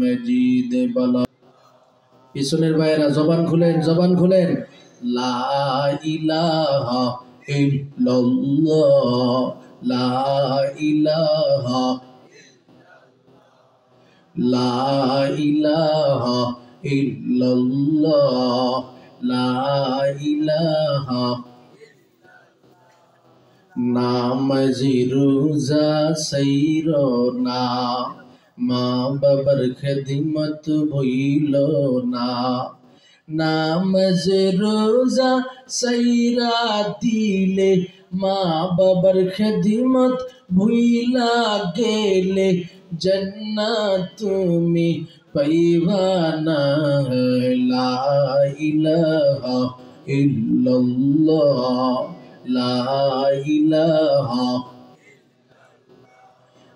मजीद बला পিছনের ভাইয়েরা জবান খুলেন লা ইলাহা ইল্লাল্লাহ লা ইলাহা লা ইলাহা ইল্লাল্লাহ লা ইলাহা নামাজি রোজা সৈরো না মা বাবার খেদমত ভইল না নামাজ রোজা সৈরা দিলে মা বাবার খেদমত ভইলা গেলে জান্নাত তুমি পাইবা না লা ইলাহা ইল্লাল্লাহ লা ইলাহা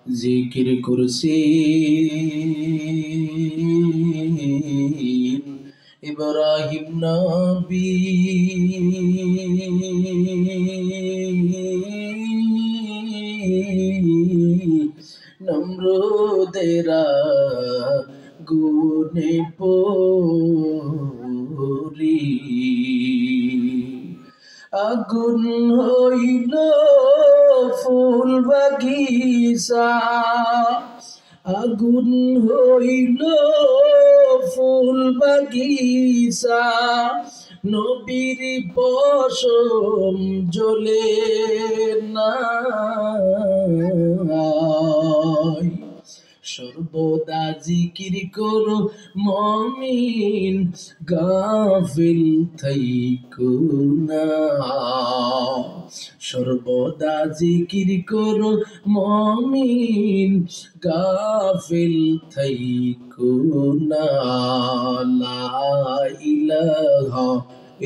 জিকির কুরসি ইব্রাহিম নবী নমরুদেরা গুনে পরি আগুন হইল ফুল বাগিচা আগুন হইল ফুল বাগিচা নবীর পশম জ্বলে না সর্বদা জিকির করো মুমিন গাফিল থাইকো না সর্বদা জিকির করো মুমিন গাফিল থাইকো না লা ইলাহা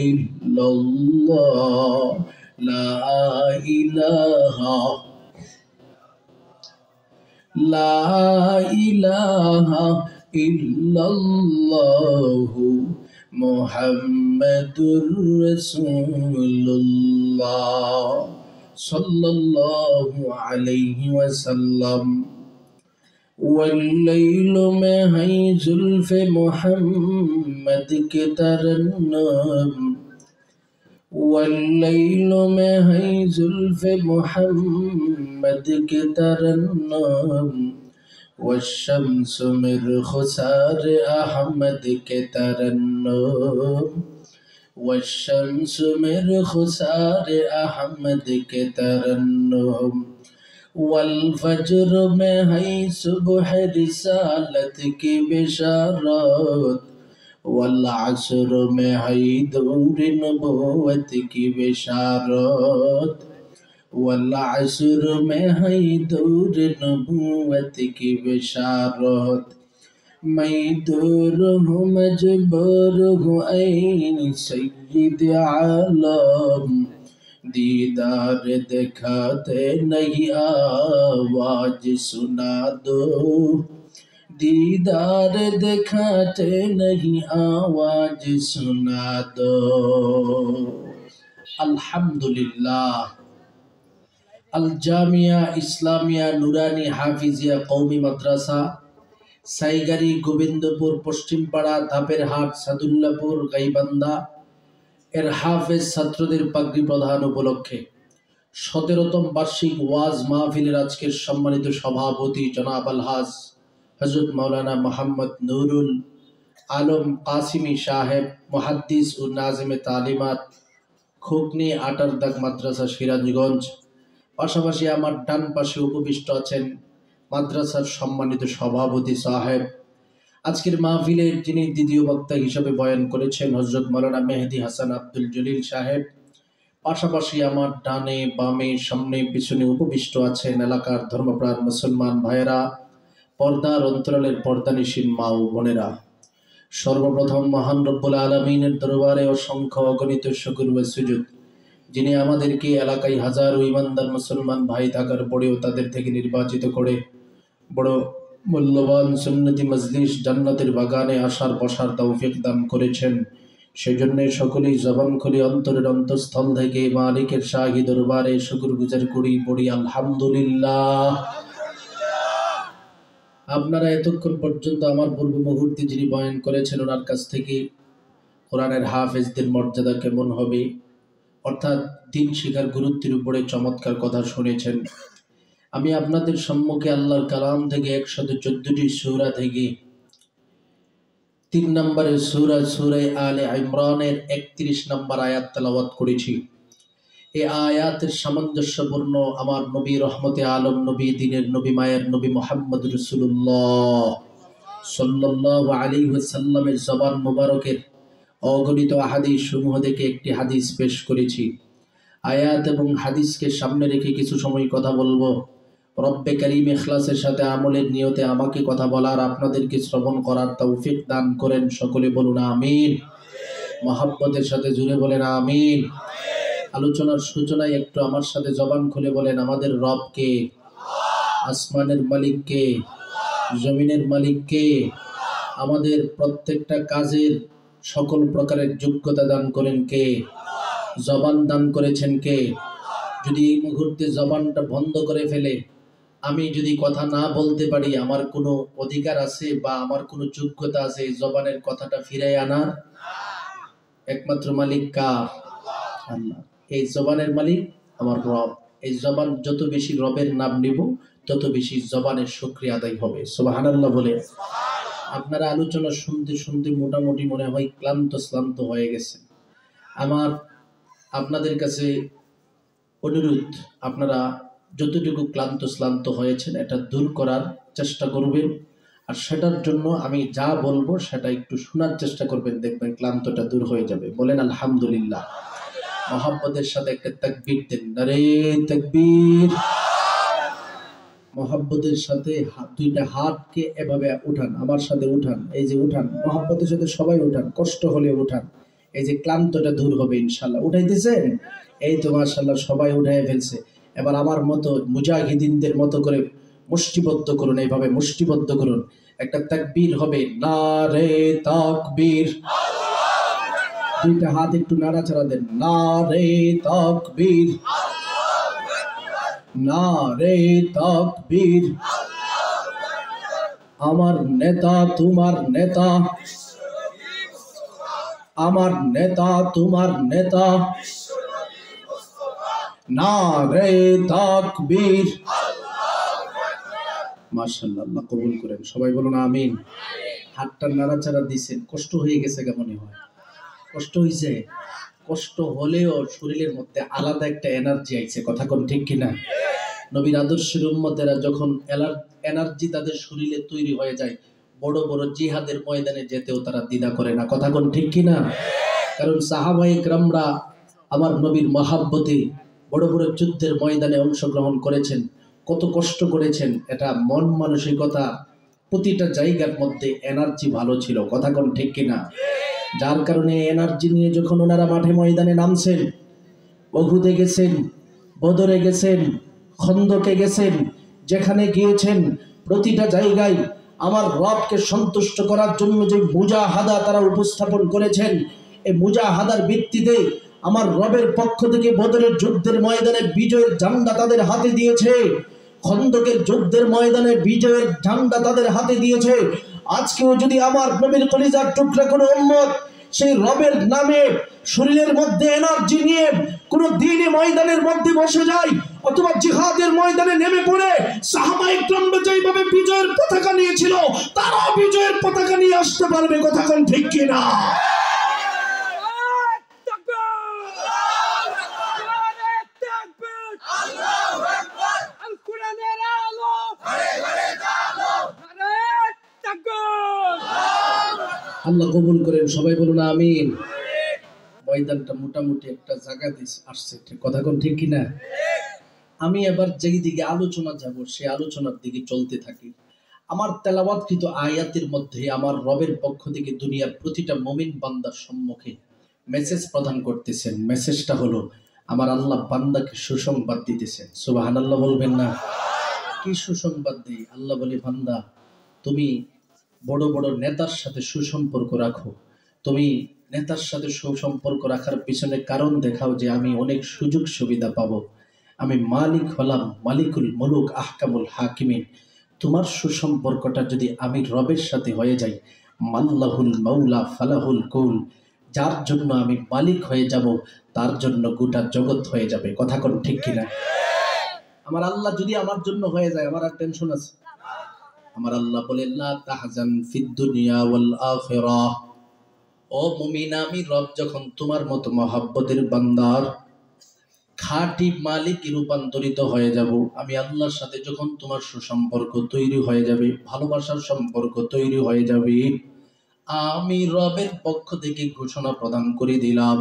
ইল্লাল্লাহ লা ইলাহা লা ইলাহা ইল্লাল্লাহু মুহাম্মাদুর রাসূলুল্লাহ সাল্লাল্লাহু আলাইহি ওয়াসাল্লাম والليل में है जुल्फ मोहम्मद के तरन्नुम والليل में है जुल्फ मोहम्मद के तरन्नुम والشمس من خسار अहमद के तरन्नुम والشمس من خسار अहमद के तरन्नुम والفجر में है सुबह रिसालत की बिशारत والعصر में है दूर नबूवत की बिशारत والعصر में है दूर नबूवत की बिशारत मैं दूर हूँ मजबूर हूँ ऐ सय्यद आलम दीदार दिखाते नहीं आवाज सुना दो दीदार दिखाते नहीं आवाज सुना दो अल्हम्दुलिल्लाह अल जामिया इस्लामिया नुरानी हाफिजिया कौमी मद्रासा साईगारी गोविंदपुर पश्चिमपाड़ा धापेरहाट सादुल्लापुर गाईबांधा एर हाफेज छात्रদের পাগড়ি প্রদান উপলক্ষে 17তম বার্ষিক ওয়াজ মাহফিলের আজকের সম্মানিত সভাপতি জনাব আলহাজ হযরত মাওলানা মোহাম্মদ নুরুল আলম কাসিমি সাহেব মুহাদ্দিস ও নাজিমে তালিমাত খোকনি আটারদাগ মাদ্রাসা সিরাজগঞ্জ পাশাপাশি আমার ডান পাশে উপবিষ্ট আছেন মাদ্রাসার সম্মানিত সভাপতি সাহেব আজকের মাহফিলের যিনি দ্বিতীয় বক্তা হিসেবে বয়ান করেছেন হযরত মাওলানা মেহেদী হাসান আব্দুল জলিল সাহেব পাশাপাশি আমার ডানে বামে সামনে পিছনে উপবিষ্ট আছেন এলাকার ধর্মপ্রাণ মুসলমান ভাইয়েরা পর্দার অন্তরালের পর্দানিশীন মা ও বোনেরা সর্বপ্রথম মহান রব্বুল আলামিনের দরবারে অসংখ্য অগণিত শুকর ও সুজুদ যিনি আমাদেরকে এলাকায় হাজারো ইমানদার মুসলমান ভাই থাকার পরেও তাদের থেকে নির্বাচিত করে বড় মূল্যবান সুন্নতি মজলিস জান্নাতের বাগানে আসার বসার তৌফিক দান করেছেন সেজন্য সকলেই জবান খুলে অন্তরের অন্তঃস্থল থেকে মালিকের শাহী দরবারে শুকর গুজার করি পড়ি আলহামদুলিল্লাহ আপনারা এতক্ষণ পর্যন্ত আমার পূর্ব মুহূর্তে যিনি বয়ান করেছেন ওনার কাছ থেকে কোরআনের হাফেজদের মর্যাদা কেমন হবে, অর্থাৎ দিন শিখার গুরুত্বের উপরে চমৎকার কথা শুনেছেন। আমি আপনাদের সম্মুখে আল্লাহর কালাম থেকে 114টি সূরা থেকে 3 নম্বরের সূরা সূরা আলে ইমরানের 31 নম্বর আয়াত তেলাওয়াত করেছি। এই আয়াতের সামঞ্জস্যপূর্ণ আমার নবী রহমতে আলম, নবী দিনের নবী, মায়ের নবী মুহাম্মদ রাসূলুল্লাহ সাল্লাল্লাহু আলাইহি ওয়াসাল্লামের জবান মোবারকের অগণিত হাদিস সমূহ থেকে একটি হাদিস পেশ করেছি। আয়াত এবং হাদিসকে সামনে রেখে কিছু সময় কথা বলবো। রব্বে কারীম ইখলাসের সাথে আমলের নিয়তে আমাকে কথা বলার, আপনাদেরকে শ্রবণ করার তৌফিক দান করেন। সকলে বলুন আমিন। মহব্বতের সাথে জুড়ে বলেন আমিন। আলোচনার সূচনায় একটু আমার সাথে জবান খুলে বলেন আমাদের রব কে? আসমানের মালিক কে? জমিনের মালিক কে? আমাদের প্রত্যেকটা কাজের সকল প্রকারের যোগ্যতা দান করেন কে? জবান দান করেছেন কে? যদি এই মুহূর্তে জবানটা বন্ধ করে ফেলে আমি যদি কথা না বলতে পারি, আমার কোনো অধিকার আছে বা আমার কোনো যোগ্যতা আছে এই জবানের কথাটা ফিরাই আনার? একমাত্র মালিক কার? আল্লাহ। এই জবানের মালিক আমার রব। এই জবান যত বেশি রবের নাম নিব তত বেশি জবানের শুকরিয়া আদায় হবে। সুবহানাল্লাহ বলে। আপনারা আলোচনা শুনতে শুনতে মোটামুটি মনে হয় ক্লান্ত হয়ে গেছে। আমার আপনাদের কাছে অনুরোধ, আপনারা যতটুকু ক্লান্ত হয়েছেন এটা দূর করার চেষ্টা করবেন, আর সেটার জন্য আমি যা বলবো সেটা একটু শোনার চেষ্টা করবেন, দেখবেন ক্লান্তটা দূর হয়ে যাবে। বলেন আলহামদুলিল্লাহ। মহব্বতের সাথে একটা তাকবীর দেন, নারে তাকবীর। মহব্বতের সাথে দুইটা হাতকে এভাবে উঠান, আমার সাথে উঠান, এই যে উঠান, মহব্বতের সাথে সবাই উঠান, কষ্ট হলে উঠান, এই যে ক্লান্তটা দূর হবে ইনশাল্লাহ। উঠাইতেছেন? এই তো মাশাআল্লাহ সবাই উঠাই ফেলছে। এবার আমার মতো মুজাহিদিনদের মতো করে মুষ্টিবদ্ধ করুন, এইভাবে মুষ্টিবদ্ধ করুন। একটা তাকবীর হবে, নারে তাকবীর। দুইটা হাত একটু নাড়াচাড়া দেন, নারে তাকবীর, নারে তাকবীর। আমার নেতা তোমার নেতা, আমার নেতা তোমার নেতা, নারে তাকবীর। মাশাআল্লাহ, আল্লাহ কবুল করেন। সবাই বলুন আমিন। হাতটা নাড়াচাড়া দিছেন, কষ্ট হয়ে গেছে কেমনই হয়? কষ্ট হয়েছে? কষ্ট হলেও শরীরের মধ্যে আলাদা একটা এনার্জি আইছে, কথা কোন ঠিক কিনা? নবীর আদর্শের উম্মতেরা যখন এনার্জি তাদের শরীরে তৈরি হয়ে যায়, বড় বড় জিহাদের ময়দানে যেতেও তারা দ্বিধা করে না, কথা কোন ঠিক কিনা? কারণ সাহাবায়ে কেরামরা আমার নবীর মহাব্বতে বড় বড় যুদ্ধের ময়দানে অংশগ্রহণ করেছেন, কত কষ্ট করেছেন। এটা মন মানসিকতা প্রতিটা জায়গার মধ্যে এনার্জি ভালো ছিল, কথা কোন ঠিক কিনা? যার কারণে এনার্জি নিয়ে যখন ওনারা মাঠে ময়দানে নামছেন, উহুদে গেছেন, বদরে গেছেন, খন্দকে গেছেন, যেখানে গিয়েছেন প্রতিটা জায়গায় আমার রবকে সন্তুষ্ট করার জন্য যে মুজাহাদা তারা উপস্থাপন করেছেন, এই মুজাহাদার ভিত্তিতে আমার রবের পক্ষ থেকে বদরের যুদ্ধের ময়দানে বিজয়ের ঝান্ডা তাদের হাতে দিয়েছে, খন্দকের যুদ্ধের ময়দানে বিজয়ের ঝান্ডা তাদের হাতে দিয়েছে। আজকেও যদি আমার নবীর কলিজার টুকরা কোনো উম্মত সেই রবের নামে শরীরের মধ্যে এনার্জি নিয়ে কোন দ্বীনি ময়দানের মধ্যে বসে যায় অথবা জিহাদের ময়দানে নেমে পড়ে, সাহাবায়ে কেরামরা যেভাবে বিজয়ের পতাকা নিয়েছিল তারা বিজয়ের পতাকা নিয়ে আসতে পারবে, কথা কোন ঠিক কিনা? আল্লাহ কবুল করেন। সবাই বলুন আমিন। ময়দানটা মোটামুটি একটা জায়গা আসছে, কথা কোন ঠিক কিনা? আমি এবার যেই দিকে আলোচনা যাব সেই আলোচনার দিকে চলতে থাকি। আমার তেলাওয়াতকৃত আয়াতের মধ্যে আমার রবের পক্ষ থেকে দুনিয়ার প্রতিটা মুমিন বান্দার সম্মুখে মেসেজ প্রদান করতেছেন। মেসেজটা হলো আমার আল্লাহ বান্দাকে সুসংবাদ দিতেছেন। সুবহানাল্লাহ বলবেন না? কি সুসংবাদ দেই? আল্লাহ বলে, বান্দা তুমি বড় বড় নেতার সাথে সুসম্পর্ক রাখো, তুমি নেতার সাথে সুসম্পর্ক রাখার পিছনে কারণ দেখাও যে আমি অনেক সুযোগ সুবিধা পাবো, আমি মালিক হলাম, মালিকুল মুলুক আহকামুল হাকিমিন, তোমার সুসম্পর্কটা যদি আমি রবের সাথে হয়ে যাই, মাল্লাহুল মাওলা ফালাহুল কুল, যার জন্য আমি মালিক হয়ে যাব তার জন্য গোটা জগৎ হয়ে যাবে। কথা কোন ঠিক কিনা? আমার আল্লাহ যদি আমার জন্য হয়ে যায়, আমার আর টেনশন আছে? আমার আল্লাহ বলেন লা তাহজান ফিদ দুনিয়া ওয়াল আখিরাহ। ও মুমিন, আমি রব যখন তোমার মতো মহাব্বতের বান্দার খাঁটি মালিক রূপান্তরিত হয়ে যাব, আমি আল্লাহর সাথে যখন তোমার সুসম্পর্ক তৈরি হয়ে যাবে, ভালোবাসার সম্পর্ক তৈরি হয়ে যাবে, আমি রবের পক্ষ থেকে ঘোষণা প্রদান করে দিলাম,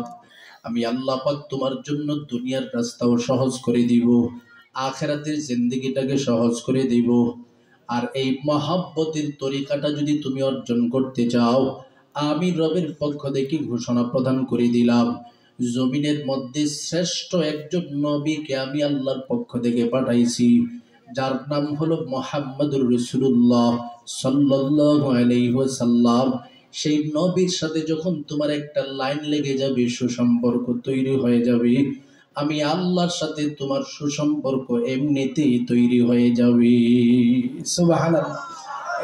আমি আল্লাহ পাক তোমার জন্য দুনিয়ার রাস্তাও সহজ করে দিব, আখিরাতের জিন্দেগিটাকে সহজ করে দিব। আর এই মহাব্বতের তরিকাটা যদি তুমি অর্জন করতে চাও, আমি রবের পক্ষ থেকে ঘোষণা প্রদান করে দিলাম, জমিনের মধ্যে শ্রেষ্ঠ একজন নবীকে আমি আল্লাহর পক্ষ থেকে পাঠাইছি, যার নাম হলো মুহাম্মদুর রাসূলুল্লাহ সাল্লাল্লাহু আলাইহি ওয়াসাল্লাম। সেই নবীর সাথে যখন তোমার একটা লাইন লেগে যাবে, সুসম্পর্ক তৈরি হয়ে যাবে, আমি আল্লাহর সাথে তোমার সুসম্পর্ক এমনিতেই তৈরি হয়ে যাবে। সুবহানাল্লাহ।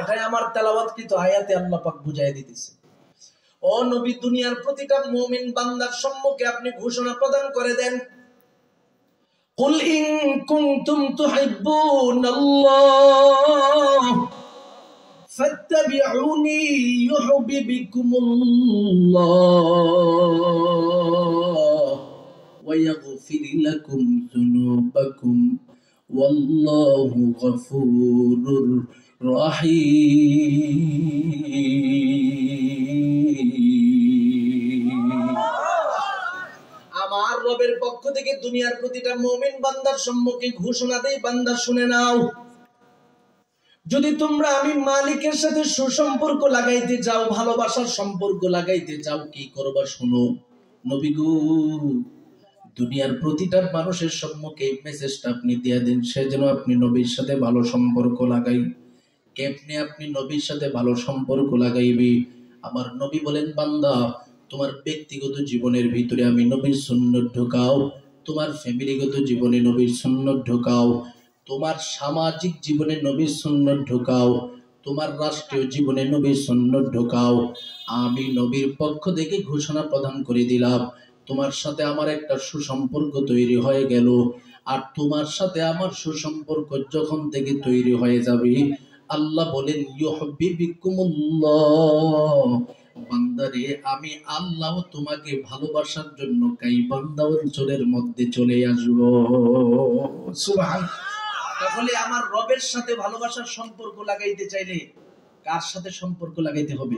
এটাই আমার তেলাওয়াতকৃত আয়াতে আল্লাহ পাক বুঝাই দিতেছে। ও নবী, দুনিয়ার প্রতিটা মুমিন বান্দার সম্মুখে আপনি ঘোষণা প্রদান করে দেন, কুল ইন কুনতুম তুহিব্বুনাল্লাহ ফাত্তাবিউনি ইউহিব্বুকুমুল্লাহ ওয়া ইয়াগফির লাকুম যুনুবাকুম ওয়াল্লাহু গফুরুর রহিম। আমার রবের পক্ষ থেকে দুনিয়ার প্রতিটা মুমিন বান্দার সম্মুখে ঘোষণা দেই, বান্দা শুনে নাও, যদি তোমরা আমি মালিকের সাথে সুসম্পর্ক লাগাইতে চাও, ভালোবাসার সম্পর্ক লাগাইতে চাও, কি করবা শুনো। নবী গো, দুনিয়ার প্রতিটা মানুষের সম্মুখে এই মেসেজটা আপনি দিয়ে দেন, সে যেন আপনি নবীর সাথে ভালো সম্পর্ক লাগাই। কেমনে আপনি নবীর সাথে ভালো সম্পর্ক লাগাইবি? আমার নবী বলেন, বান্দা, তোমার ব্যক্তিগত জীবনের ভিতরে আমি নবীর সুন্নাত ঢোকাও, তোমার ফ্যামিলিগত জীবনে নবীর সুন্নাত ঢোকাও, তোমার সামাজিক জীবনে নবীর সুন্নাত ঢোকাও, তোমার রাষ্ট্রীয় জীবনে নবীর সুন্নাত ঢোকাও। আমি নবীর পক্ষ থেকে ঘোষণা প্রদান করে দিলাম, তোমার সাথে আমার একটা সুসম্পর্ক তৈরি হয়ে গেল। আর তোমার সাথে আমার সুসম্পর্ক যখন থেকে তৈরি হয়ে যাবে, আল্লাহ বলেন ইউহিব্বুকুমুল্লাহ, বান্দারে আমি আল্লাহ তোমাকে ভালোবাসার জন্য গাইবান্ধা অঞ্চলের মধ্যে চলে আসব। সুবহানাল্লাহ। তাহলে আমার রবের সাথে ভালোবাসার সম্পর্ক লাগাইতে চাইলে কার সাথে সম্পর্ক লাগাইতে হবে?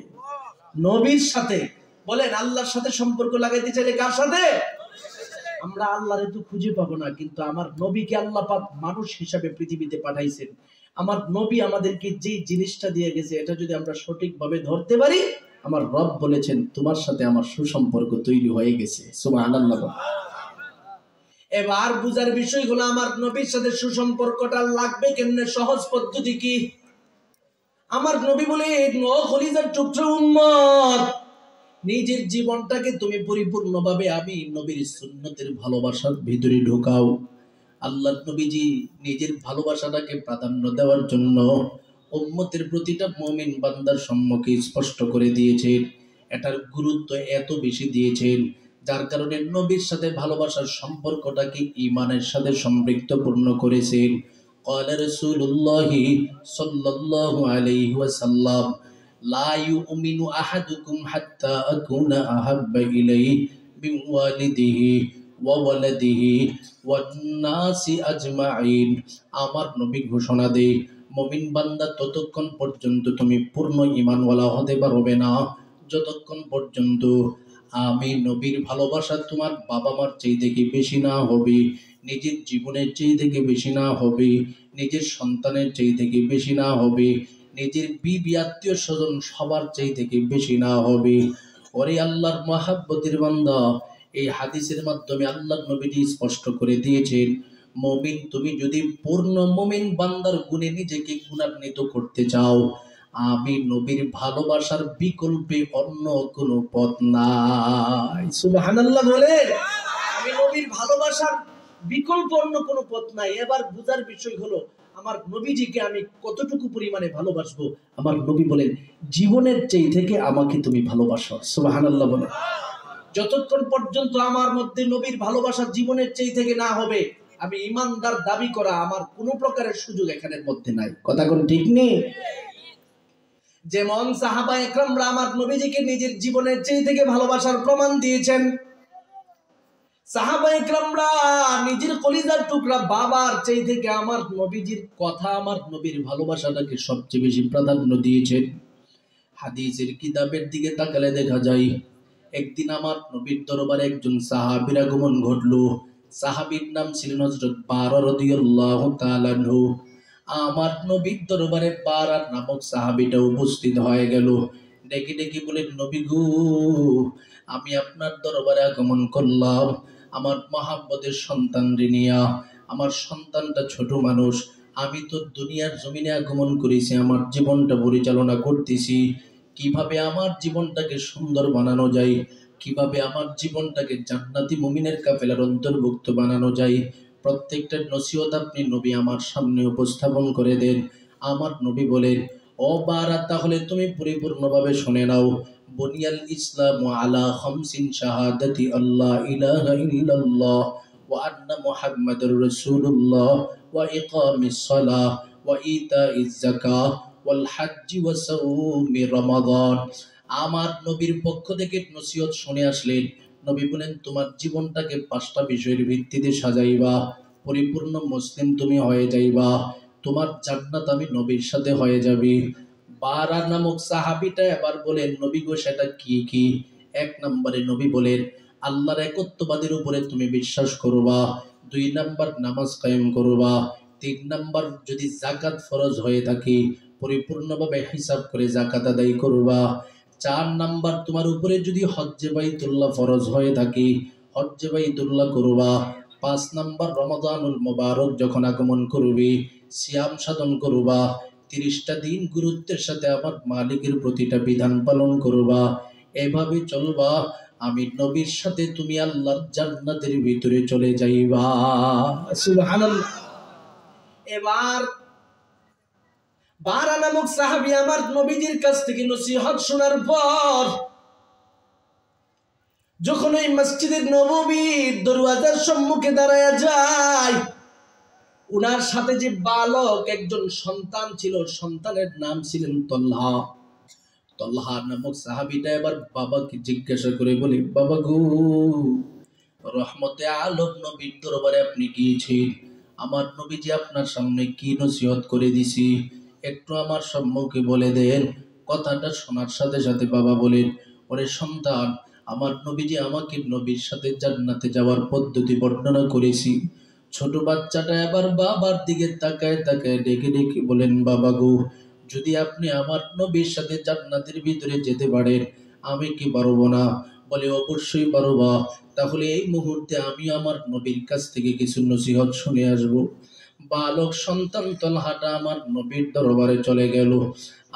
নবীর সাথে। বলেন, আল্লাহর সাথে সম্পর্ক লাগাইতে চাইলে কার সাথে? আমরা আল্লাহরে তো খুঁজে পাবো না, কিন্তু আমার নবীকে আল্লাহ পাক মানুষ হিসাবে পৃথিবীতে পাঠাইছেন। আমার নবী আমাদেরকে যে জিনিসটা দিয়ে গেছে, এটা যদি আমরা সঠিকভাবে ধরতে পারি, আমার রব বলেছেন তোমার সাথে আমার সুসম্পর্ক তৈরি হয়ে গেছে। সুবহানাল্লাহ। এবার বুঝার বিষয় হলো, আমার নবীর সাথে সুসম্পর্কটা লাগবে কেমনে, সহজ পদ্ধতি কি? আমার নবী বলে, ও খলিজার টুকরা উম্মত, নিজের জীবনটাকে তুমি পরিপূর্ণভাবে আমি নবীর সুন্নতের ভালোবাসার ভিতরে ঢোকাও। আল্লাহর নবীজি নিজের ভালোবাসাটাকে প্রাধান্য দেওয়ার জন্য উম্মতের প্রতিটা মুমিন বান্দার সম্মুখে স্পষ্ট করে দিয়েছেন। এটার গুরুত্ব এত বেশি দিয়েছেন, যার কারণে নবীর সাথে ভালোবাসার সম্পর্কটাকে ঈমানের সাথে সম্পৃক্তপূর্ণ করেছেন। قال رسول الله صلى الله عليه وسلم لا يؤمن أحدكم حتى أكون أحب إليه من والده وولده والناس أجمعين। আমার নবী ঘোষণা দেয়, মুমিন বান্দা ততক্ষণ পর্যন্ত তুমি পূর্ণ ঈমানওয়ালা হতে পারবে না, যতক্ষণ পর্যন্ত আমি নবীর ভালোবাসা তোমার বাবা মার চাইতে কি বেশি না হবে, নিজের জীবনের চাইতে কি বেশি না হবে, নিজের সন্তানের চাইতে কি বেশি না হবে, নিজের বিবি আত্মীয় স্বজন সবার চাইতে কি বেশি না হবে। ওরে আল্লাহর মহাব্বতের বান্দা, এই হাদিসের মাধ্যমে আল্লাহর নবীজি স্পষ্ট করে দিয়েছেন, মুমিন তুমি যদি পূর্ণ মুমিন বান্দার গুণে নিজেকে গুণান্বিত করতে চাও, আমি নবীর ভালোবাসার বিকল্পে অন্য কোনো পথ নাই। সুবহানাল্লাহ বলেন। আমি নবীর ভালোবাসার বিকল্প অন্য কোনো পথ নাই। এবার বুঝার বিষয় হলো, আমার নবীজিকে আমি কতটুকু পরিমাণে ভালোবাসবো। আমার নবী বলেন, জীবনের চেয়ে থেকে আমাকে তুমি ভালোবাসো। সুবহানাল্লাহ বলে। যতক্ষণ পর্যন্ত আমার মধ্যে নবীর ভালোবাসা জীবনের চেয়ে থেকে না হবে, আমি ইমানদার দাবি করা আমার কোনো প্রকারের সুযোগ এখানের মধ্যে নাই। কথা কোন ঠিক নেই? যেমন সাহাবা একরামরা আমার নবীজিকে নিজের জীবনের চেয়ে থেকে ভালোবাসার প্রমাণ দিয়েছেন। সাহাবা একরামরা নিজের কলিজার টুকরা বাবার চেয়ে থেকে আমার নবীজির কথা, আমার নবীর ভালোবাসাটাকে সবচেয়ে বেশি প্রাধান্য দিয়েছেন। হাদিসের কিতাবের দিকে তাকালে দেখা যায়, একদিন আমার নবীর দরবারে একজন সাহাবীর আগমন ঘটলো। সাহাবীর নাম ছিলেন হযরত বারা রাদিয়াল্লাহু তাআলা আনহু। আমার নবীর দরবারে বারা নামক সাহাবীটা উপস্থিত হয়ে গেল। ডেকে ডেকে বলেন, নবী গো, আমি আপনার দরবারে আগমন করলাম আমার মহাব্বতের সন্তান রিনিয়া। আমার সন্তানটা ছোট মানুষ, আমি তো দুনিয়ার জমিনে আগমন করেছি, আমার জীবনটা পরিচালনা করতেছি। কিভাবে আমার জীবনটাকে সুন্দর বানানো যায়, কিভাবে আমার জীবনটাকে জান্নাতি মুমিনের কাফেলার অন্তর্ভুক্ত বানানো যায়, প্রত্যেকটা নসিহত আপনি নবী আমার সামনে উপস্থাপন করে দেন। আমার নবী বলেন, ও বারা, তাহলে তুমি পরিপূর্ণভাবে শুনে নাও। বুনিয়াল ইসলাম আলা খামসিন শাহাদাতি আল্লাহ ইলাহা ইল্লাল্লাহ ওয়া আন্না মুহাম্মাদুর রাসূলুল্লাহ ওয়া ইকামিস সালাহ ওয়া ইতাইজ যাকাহ ওয়াল হজ্জি ওয়া সাওমি রমাদান। আমার নবীর পক্ষ থেকে নসিহত শুনে আসলেন। নবী বলেন, তোমার জীবনটাকে 5টা বিষয়ের ভিত্তিতে সাজাইবা, পরিপূর্ণ মুসলিম তুমি হয়ে যাইবা, তোমার জান্নাত আমি নবীর সাথে হয়ে যাবে। বারা নামক সাহাবীটা এবার বলেন, নবী গো, সেটা কি কি? 1 নম্বরে নবী বলেন, আল্লাহর একত্ববাদের উপরে তুমি বিশ্বাস করবা। 2 নাম্বার, নামাজ কায়েম করবা। 3 নাম্বার, যদি যাকাত ফরজ হয়ে থাকে পরিপূর্ণভাবে হিসাব করে যাকাত আদায় করবা। 4 নাম্বার, তোমার উপরে যদি হজ্জে বাইতুল্লাহ ফরজ হয়ে থাকে হজ্জে বাইতুল্লাহ করবা। 5 নাম্বার, রমাদানুল মুবারক যখন আগমন করবে সিয়াম সাধন করবা। 30টা দিন গুরুত্বের সাথে আমার মালিকের প্রতিটা বিধান পালন করবা। এভাবে চলবা, আমি নবীর সাথে তুমি আল্লাহর জান্নাতের ভিতরে চলে যাইবা। সুবহানাল্লাহ। এবার বারা নামক সাহাবী আমার নবীজির কাছ থেকে নসিহত শোনার পর যখন ওই মসজিদের নববীর দরওয়াজার সম্মুখে দাঁড়ায়া যায়, উনার সাথে যে বালক একজন সন্তান ছিল, সন্তানের নাম ছিলেন তলহা। তলহা নামক সাহাবীটা এবার বাবাকে জিজ্ঞাসা করে বলে, বাবা গো, রহমতে আলম নবীর দরবারে আপনি গিয়েছেন, আমার নবীজি আপনার সামনে কি নসিহত করে দিছি একটু আমার সম্মুখে বলে দেন। কথাটা শোনার সাথে সাথে বাবা বলেন, ওরে সন্তান, আমার নবীজি আমাকে নবীর সাথে জান্নাতে যাওয়ার পদ্ধতি বর্ণনা করেছি। ছোট বাচ্চাটা এবার বাবার দিকে তাকায় তাকায় ডেকে ডেকে বলেন, বাবা গো, যদি আপনি আমার নবীর সাথে জান্নাতের ভিতরে যেতে পারেন, আমি কি পারবো না? বলে, অবশ্যই পারবা। তাহলে এই মুহূর্তে আমি আমার নবীর কাছ থেকে কিছু নসিহত শুনে আসব। বালক সন্তান তলহাটা আমার নবীর দরবারে চলে গেল।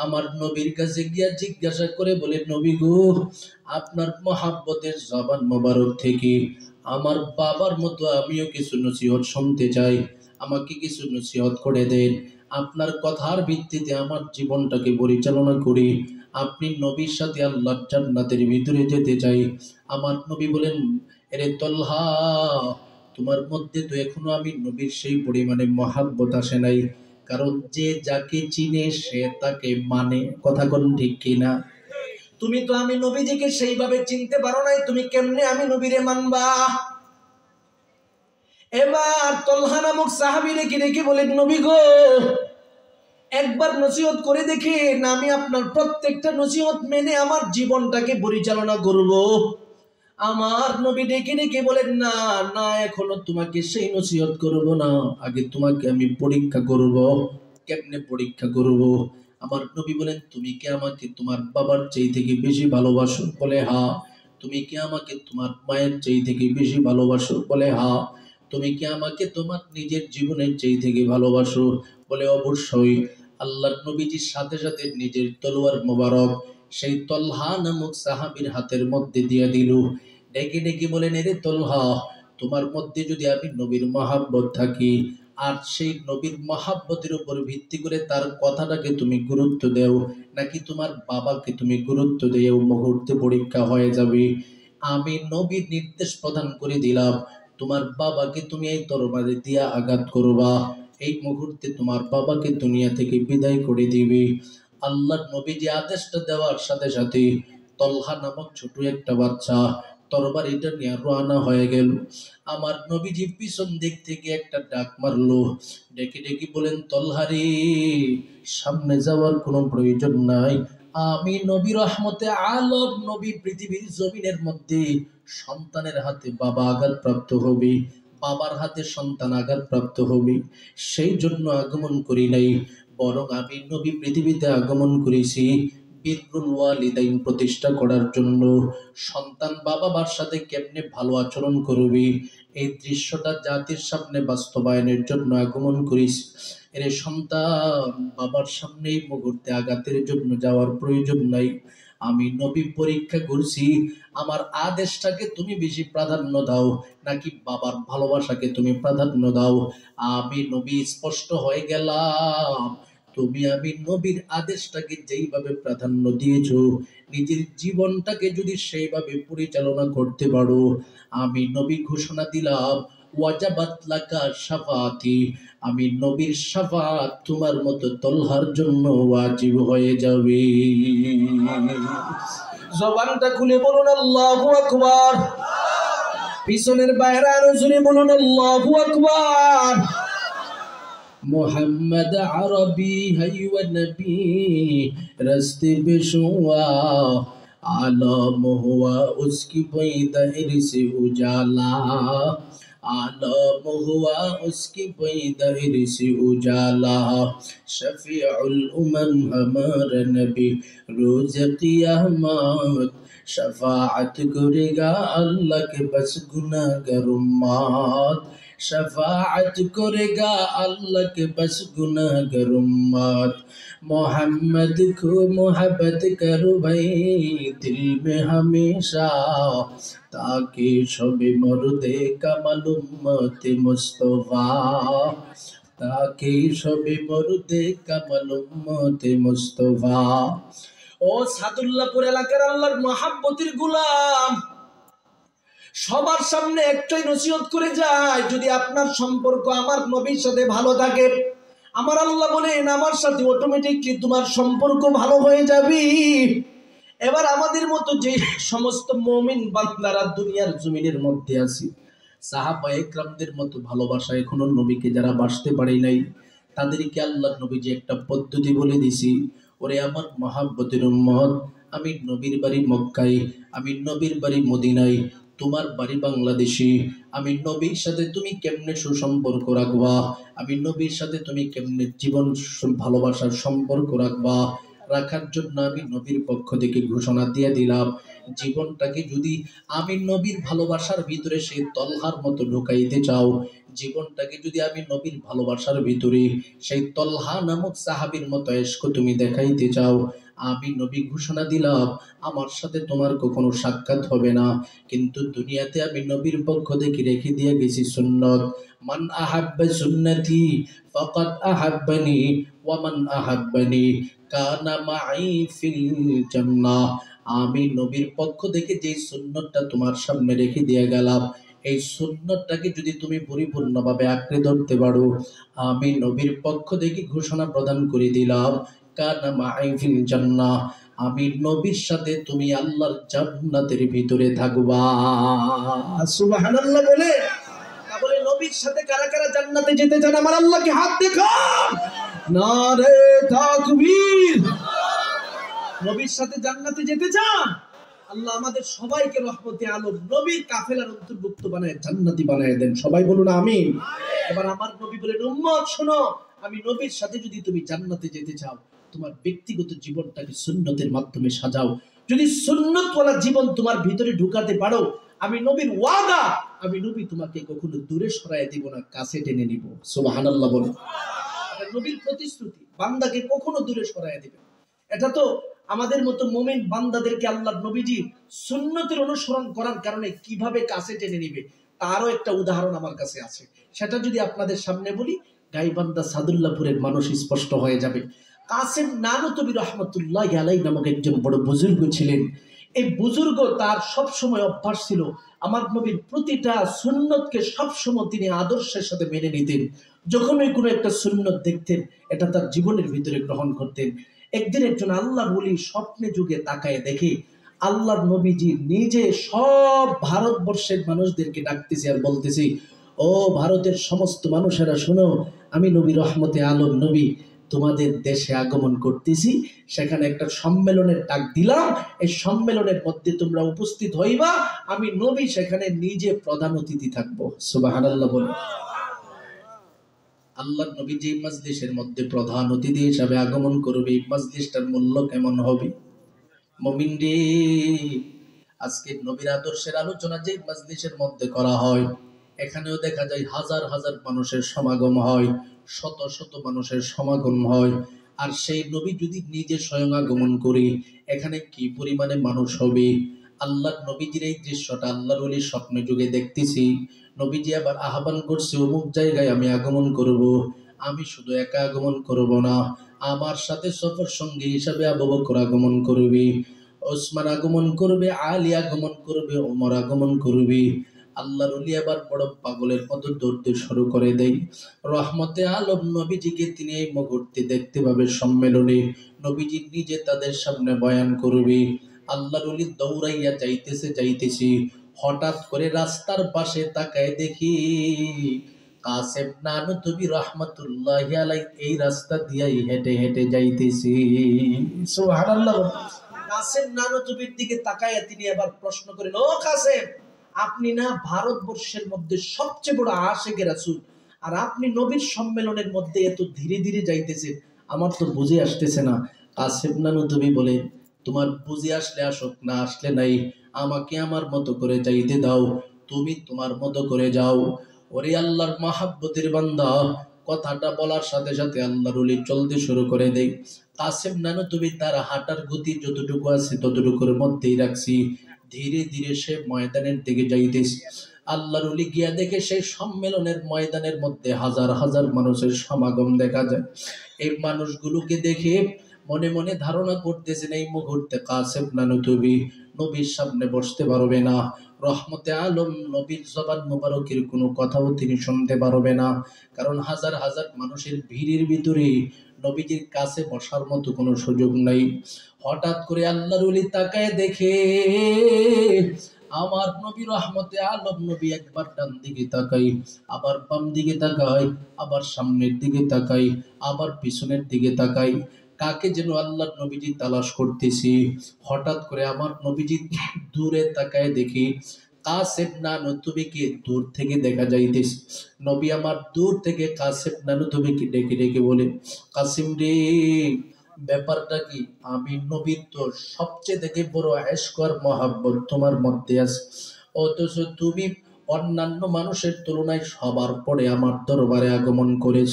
আমার নবীর কাছে গিয়া জিজ্ঞাসা করে বলে, নবী গো, আপনার মহাব্বতের জবান মোবারক থেকে আমার বাবার মতো আমিও কিছু নসিহত শুনতে চাই, আমাকে কিছু নসিহত করে দেন। আপনার কথার ভিত্তিতে আমার জীবনটাকে পরিচালনা করি, আপনি নবীর সাথে আল্লাহর জান্নাতের ভিতরে যেতে চাই। আমার নবী বলেন, এরে তলহা, তোমার মধ্যে তো এখনো আমি নবীর সেই পরিমাণে মহাব্বত আসে নাই, কারণ যে যাকে চিনে সে তাকে মানে। কথা কোন ঠিক কিনা? তুমি তো আমি নবীজিকে সেইভাবে চিনতে পারো নাই, তুমি কেমনে আমি নবীরে মানবা? এবার তলহা নামক সাহাবী রেখে রেখে বলেন, নবী গো, একবার নসিহত করে দেখেন, আমি আপনার প্রত্যেকটা নসিহত মেনে আমার জীবনটাকে পরিচালনা করব। আমার নবী ডেকে ডেকে বলেন, না না, এখনো তোমাকে সেই নসিহত করব না, আগে তোমাকে আমি পরীক্ষা করব। কেমনে পরীক্ষা করব? আমার নবী বলেন, তুমি কি আমাকে তোমার বাবার চেয়ে থেকে বেশি ভালোবাসো? বলে, হ্যাঁ। তুমি কি আমাকে তোমার মায়ের চেয়ে থেকে বেশি ভালোবাসো? বলে, হ্যাঁ। তুমি কি আমাকে তোমার নিজের জীবনের চেয়ে থেকে ভালোবাসো? বলে, অবশ্যই। আল্লাহর নবীজির সাথে সাথে নিজের তলোয়ার মোবারক সেই তলহা নামক সাহাবীর হাতের মধ্যে দিয়ে দিল। ডেকে ডেকে বলেন, এরে তলহা, তোমার মধ্যে যদি আমি নবীর মহাব্বত থাকি, আর সেই নবীর মহাব্বতের উপর ভিত্তি করে তার কথাটাকে তুমি গুরুত্ব দেও, নাকি তোমার বাবাকে তুমি গুরুত্ব দেও, মুহূর্তে পরীক্ষা হয়ে যাবে। আমি নবীর নির্দেশ প্রদান করে দিলাম, তোমার বাবাকে তুমি এই তরবারি দিয়া আঘাত করবা, এই মুহূর্তে তোমার বাবাকে দুনিয়া থেকে বিদায় করে দিবে। আল্লাহর নবী যে আদেশটা দেওয়ার সাথে সাথে তলহা নামক ছোট একটা বাচ্চা তরবারিটা নিয়ে রওনা হয়ে গেল। আমার নবীজি পিছন দিক থেকে একটা ডাক মারলো, ডেকে ডেকে বলেন, তলহারি সামনে যাওয়ার কোনো প্রয়োজন নাই। আমি নবী রহমতে আলম নবী পৃথিবীর জমিনের মধ্যে সন্তানের হাতে বাবা আঘাতপ্রাপ্ত হবে, বাবার হাতে সন্তান আঘাতপ্রাপ্ত হবে, সেই জন্য আগমন করি নাই, বরং আমি নবী পৃথিবীতে আগমন করেছি বিররুল ওয়ালিদাইন প্রতিষ্ঠা করার জন্য। সন্তান বাবা মার সাথে কেমনে ভালো আচরণ করবে এই দৃশ্যটা জাতির সামনে বাস্তবায়নের জন্য আগমন করিস। এর সন্তান বাবার সামনে এই মুহূর্তে আঘাতের জন্য যাওয়ার প্রয়োজন নাই। আমি নবী পরীক্ষা করছি, আমার আদেশটাকে তুমি বেশি প্রাধান্য দাও নাকি বাবার ভালোবাসাকে তুমি প্রাধান্য দাও। আমি নবী স্পষ্ট হয়ে গেলাম, তুমি আমি নবীর আদেশটাকে যেইভাবে প্রাধান্য দিয়েছো, নিজের জীবনটাকে যদি সেইভাবে পরিচালনা করতে পারো, আমি নবী ঘোষণা দিলাম, ওয়াজাবাত লাকা শাফাতি, আমি নবীর শাফাত তোমার মতো তলহার জন্য ওয়াজিব হয়ে যাবে। জবানটা খুলে বলুন আল্লাহু আকবার। পিছনের বাইরে আরো জোরে বলুন আল্লাহু আকবার। मोहम्मद अरबी है व नबी रस्ते बेशुआ, आलम हुआ उसकी पैदर से उजाला, आलम हुआ उसकी पैदर से उजाला, शफीउल उमम हमारा नबी रोज क़ियामत, शफाअत करेगा अल्लाह के बस गुनाहगार उम्मत, शफाअत करेगा अल्लाह के बस गुनाहगार उम्मत। मोहम्मद को मोहब्बत करो भाई दिल में हमेशा, ताकि शबे मर्दे कमल उम्मत मुस्तफा, ताकि शबे मर्दे कमल उम्मत मुस्तफा। ও সাদুল্লাহপুর এলাকার আল্লাহর মহাব্বতের গোলাম, সবার সামনে একটাই নসিহত করে যায়, যদি আপনার সম্পর্ক আমার নবীর সাথে ভালো থাকে, আমার আল্লাহ বলেন আমার সাথে অটোমেটিকলি তোমার সম্পর্ক ভালো হয়ে যাবে। এবার আমাদের মতো যে সমস্ত মুমিন বান্দারা দুনিয়ার জমিনের মধ্যে আছে, সাহাবায়ে কেরামদের মতো ভালোবাসা এখনো নবীকে যারা বাসতে পারে নাই, তাদেরকে আল্লাহ নবী যে একটা পদ্ধতি বলে দিছি, ওরে আমার মহাব্বতের উম্মত, আমি নবীর বাড়ি মক্কায়, আমি নবীর বাড়ি মদিনায়, তোমার বাড়ি বাংলাদেশে, আমি নবীর সাথে তুমি কেমনে সুসম্পর্ক রাখবা, আমি নবীর সাথে তুমি কেমনে জীবন ভালোবাসার সম্পর্ক রাখবা, রাখার জন্য আমি নবীর পক্ষ থেকে ঘোষণা দিয়ে দিলাম, জীবনটাকে যদি আমি নবীর ভালোবাসার ভিতরে সেই তলহার মতো ঢুকাইতে চাও, জীবনটাকে যদি আমি নবীর ভালোবাসার ভিতরে সেই তলহা নামক সাহাবীর মতো ইশক তুমি দেখাইতে চাও, আমি নবী ঘোষণা দিলাম, আমার সাথে তোমার কখনো সাক্ষাৎ হবে না, কিন্তু দুনিয়াতে আমি নবীর পক্ষ থেকে রেখে দিয়ে গেছি সুন্নত। মান আহাব্বা সুন্নতি ফাকাদ আহাব্বানি ওয়া মান আহাব্বানি কানা মাই ফিল জান্নাহ। আমি নবীর পক্ষ থেকে যে সুন্নতটা তোমার সামনে রেখে দিয়ে গেলাম, এই সুন্নতটাকে যদি তুমি পরিপূর্ণভাবে আঁকড়ে ধরতে পারো, আমি নবীর পক্ষ থেকে ঘোষণা প্রদান করে দিলাম, কানা মাই ফিল জান্নাহ, আমি নবীর সাথে তুমি আল্লাহর জান্নাতের ভিতরে থাকবা। সুবহানাল্লাহ বলে, তাহলে নবীর সাথে কারা কারা জান্নাতে যেতে চান আমার আল্লাহকে হাত দেখান, নারে তাকবীর। নবীর সাথে জান্নাতে যেতে চান? আল্লাহ আমাদের সবাইকে রহমতে আলম নবীর কাফেলার অন্তর্ভুক্ত বানায় জান্নাতি বানায় দেন, সবাই বলুন আমিন। এবার আমার নবী বলেন, উম্মত শোনো, আমি নবীর সাথে যদি তুমি জান্নাতে যেতে চাও, তোমার ব্যক্তিগত জীবনটাকে সুন্নতের মাধ্যমে সাজাও। যদি সুন্নতওয়ালা জীবন তোমার ভিতরে ঢুকাতে পারো, আমি নবীর ওয়াদা, আমি নবী তোমাকে কখনো দূরে সরায় দিব না, কাছে টেনে নিব। সুবহানাল্লাহ বলুন। এটা নবীর প্রতিশ্রুতি, বান্দাকে কখনো দূরে সরায় দিবে। এটা তো আমাদের মতো মুমিন বান্দাদেরকে আল্লাহর নবীজি সুন্নতের অনুসরণ করার কারণে কিভাবে কাছে টেনে নিবে, তারও একটা উদাহরণ আমার কাছে আছে, সেটা যদি আপনাদের সামনে বলি গাইবান্ধা সাদুল্লাপুরের মানুষ স্পষ্ট হয়ে যাবে। কাসেম নানুতুবি রহমতুল্লাহ আলাইহি নামক একজন বড় বুজুর্গ ছিলেন। এই বুজুর্গ তার সবসময় অভ্যাস ছিল আমার নবীর প্রতিটা সুন্নতকে সবসময় তিনি আদর্শের সাথে মেনে নিতেন। যখনই কোনো একটা সুন্নত দেখতেন এটা তার জীবনের ভিতরে গ্রহণ করতেন। একদিন একজন আল্লাহর ওলি স্বপ্নে যুগে তাকায় দেখে আল্লাহর নবীজি নিজে সব ভারতবর্ষের মানুষদেরকে ডাকতেছি আর বলতেছি, ও ভারতের সমস্ত মানুষেরা শোনো, আমি নবী রহমতে আলম নবী তোমাদের দেশে আগমন করতেছি, সেখানে একটা সম্মেলনের ডাক দিলাম, এই সম্মেলনের মধ্যে তোমরা উপস্থিত হইবা, আমি নবী সেখানে নিজে প্রধান অতিথি থাকবো। সুবহানাল্লাহ বলে। আল্লাহর নবী যে মজলিসের মধ্যে প্রধান অতিথি হিসাবে আগমন করবে, এই মজলিসটার মূল্য কেমন হবে? মুমিন রে, আজকে নবীর আদর্শের আলোচনা যে মজলিসের মধ্যে করা হয়, এখানেও দেখা যায় হাজার হাজার মানুষের সমাগম হয়, শত শত মানুষের সমাগম হয়। আর সেই নবী যদি নিজে স্বয়ং আগমন করে, এখানে কি পরিমাণে মানুষ হবে! আল্লাহর নবীজির এই দৃশ্যটা আল্লাহর ওলির স্বপ্নে যুগে দেখতেছি। নবীজি আবার আহ্বান করছে, অমুক জায়গায় আমি আগমন করব। আমি শুধু একা আগমন করব না, আমার সাথে সফর সঙ্গী হিসাবে আবু বকর আগমন করবে, ওসমান আগমন করবে, আলী আগমন করবে, ওমর আগমন করবে। আল্লাহর ওলি আবার বড় পাগলের মতো দৌড়তে শুরু করে দেয়। রহমতে আলম নবীজিকে তিনি এই মুহূর্তে দেখতে পাবে সম্মেলনে, নবীজি নিজে তাদের সামনে বয়ান করবে। আল্লাহর ওলি দৌড়াইয়া যাইতেছে, হঠাৎ করে রাস্তার পাশে তাকায় দেখি কাসেম নানুতুবি রহমতুল্লাহি আলাইহি এই রাস্তা দিয়েই হেঁটে হেঁটে যাইতেছি। সুবহানাল্লাহ। কাসেম নানুতুবির দিকে তাকাইয়া তিনি আবার প্রশ্ন করেন, ও কাসেম, আপনি না ভারতবর্ষের মধ্যে সবচেয়ে বড় আশিকে রাসূল, আর আপনি নবীর সম্মেলনের মধ্যে এত ধীরে ধীরে যাইতেছেন, আমার তো বুঝে আসতেছে না। কাসেম নানুতুবি বলে, তোমার বুঝে আসলে আসুক, না আসলে নাই, আমাকে আমার মতো করে যাইতে দাও, তুমি তোমার মতো করে যাও। ওরে আল্লাহর মাহাব্বতের বান্দা, কথাটা বলার সাথে সাথে আল্লাহর ওলি চলতে শুরু করে দেয়। কাসেম নানুতুবি তার হাঁটার গতি যতটুকু আছে ততটুকুর মধ্যেই রাখছি, ধীরে ধীরে সে ময়দানের দিকে যাইতেছে। আল্লাহর ওলি গিয়া দেখে সেই সম্মেলনের ময়দানের মধ্যে হাজার হাজার মানুষের সমাগম দেখা যায়। এই মানুষগুলোকে দেখে মনে মনে ধারণা করতেছেন এই মুহূর্তে কাসেম নানুতুবি নবীর সামনে বসতে পারবে না, রহমতে আলম নবীর জবান মুবারকের কোনো কথাও তিনি শুনতে পারবে না, কারণ হাজার হাজার মানুষের ভিড়ের ভিতরে নবীজির কাছে বসার মতো কোনো সুযোগ নাই। হঠাৎ করে আল্লাহর ওলি তাকায় দেখে আমার নবী রহমতে আলম নবী একবার ডান দিকে তাকাই, আবার বাম দিকে তাকাই, আবার সামনের দিকে তাকাই, আবার পিছনের দিকে তাকাই, কাকে যেন আল্লাহর নবীজি তালাশ করতেছি। হঠাৎ করে আমার নবীজি দূরে তাকায় দেখি কাসেম নানুতুবিকে দূর থেকে দেখা যাইতেছে। নবী আমার দূর থেকে কাসেম নানুতুবিকে ডেকে ডেকে বলে, কাসিম রে, ব্যাপারটা কি? আমি নবীর তো সবচেয়ে থেকে বড় ইশক আর মহব্বত তোমার মধ্যে আছে, অথচ তুমি অন্যান্য মানুষের তুলনায় সবার পরে আমার দরবারে আগমন করেছ,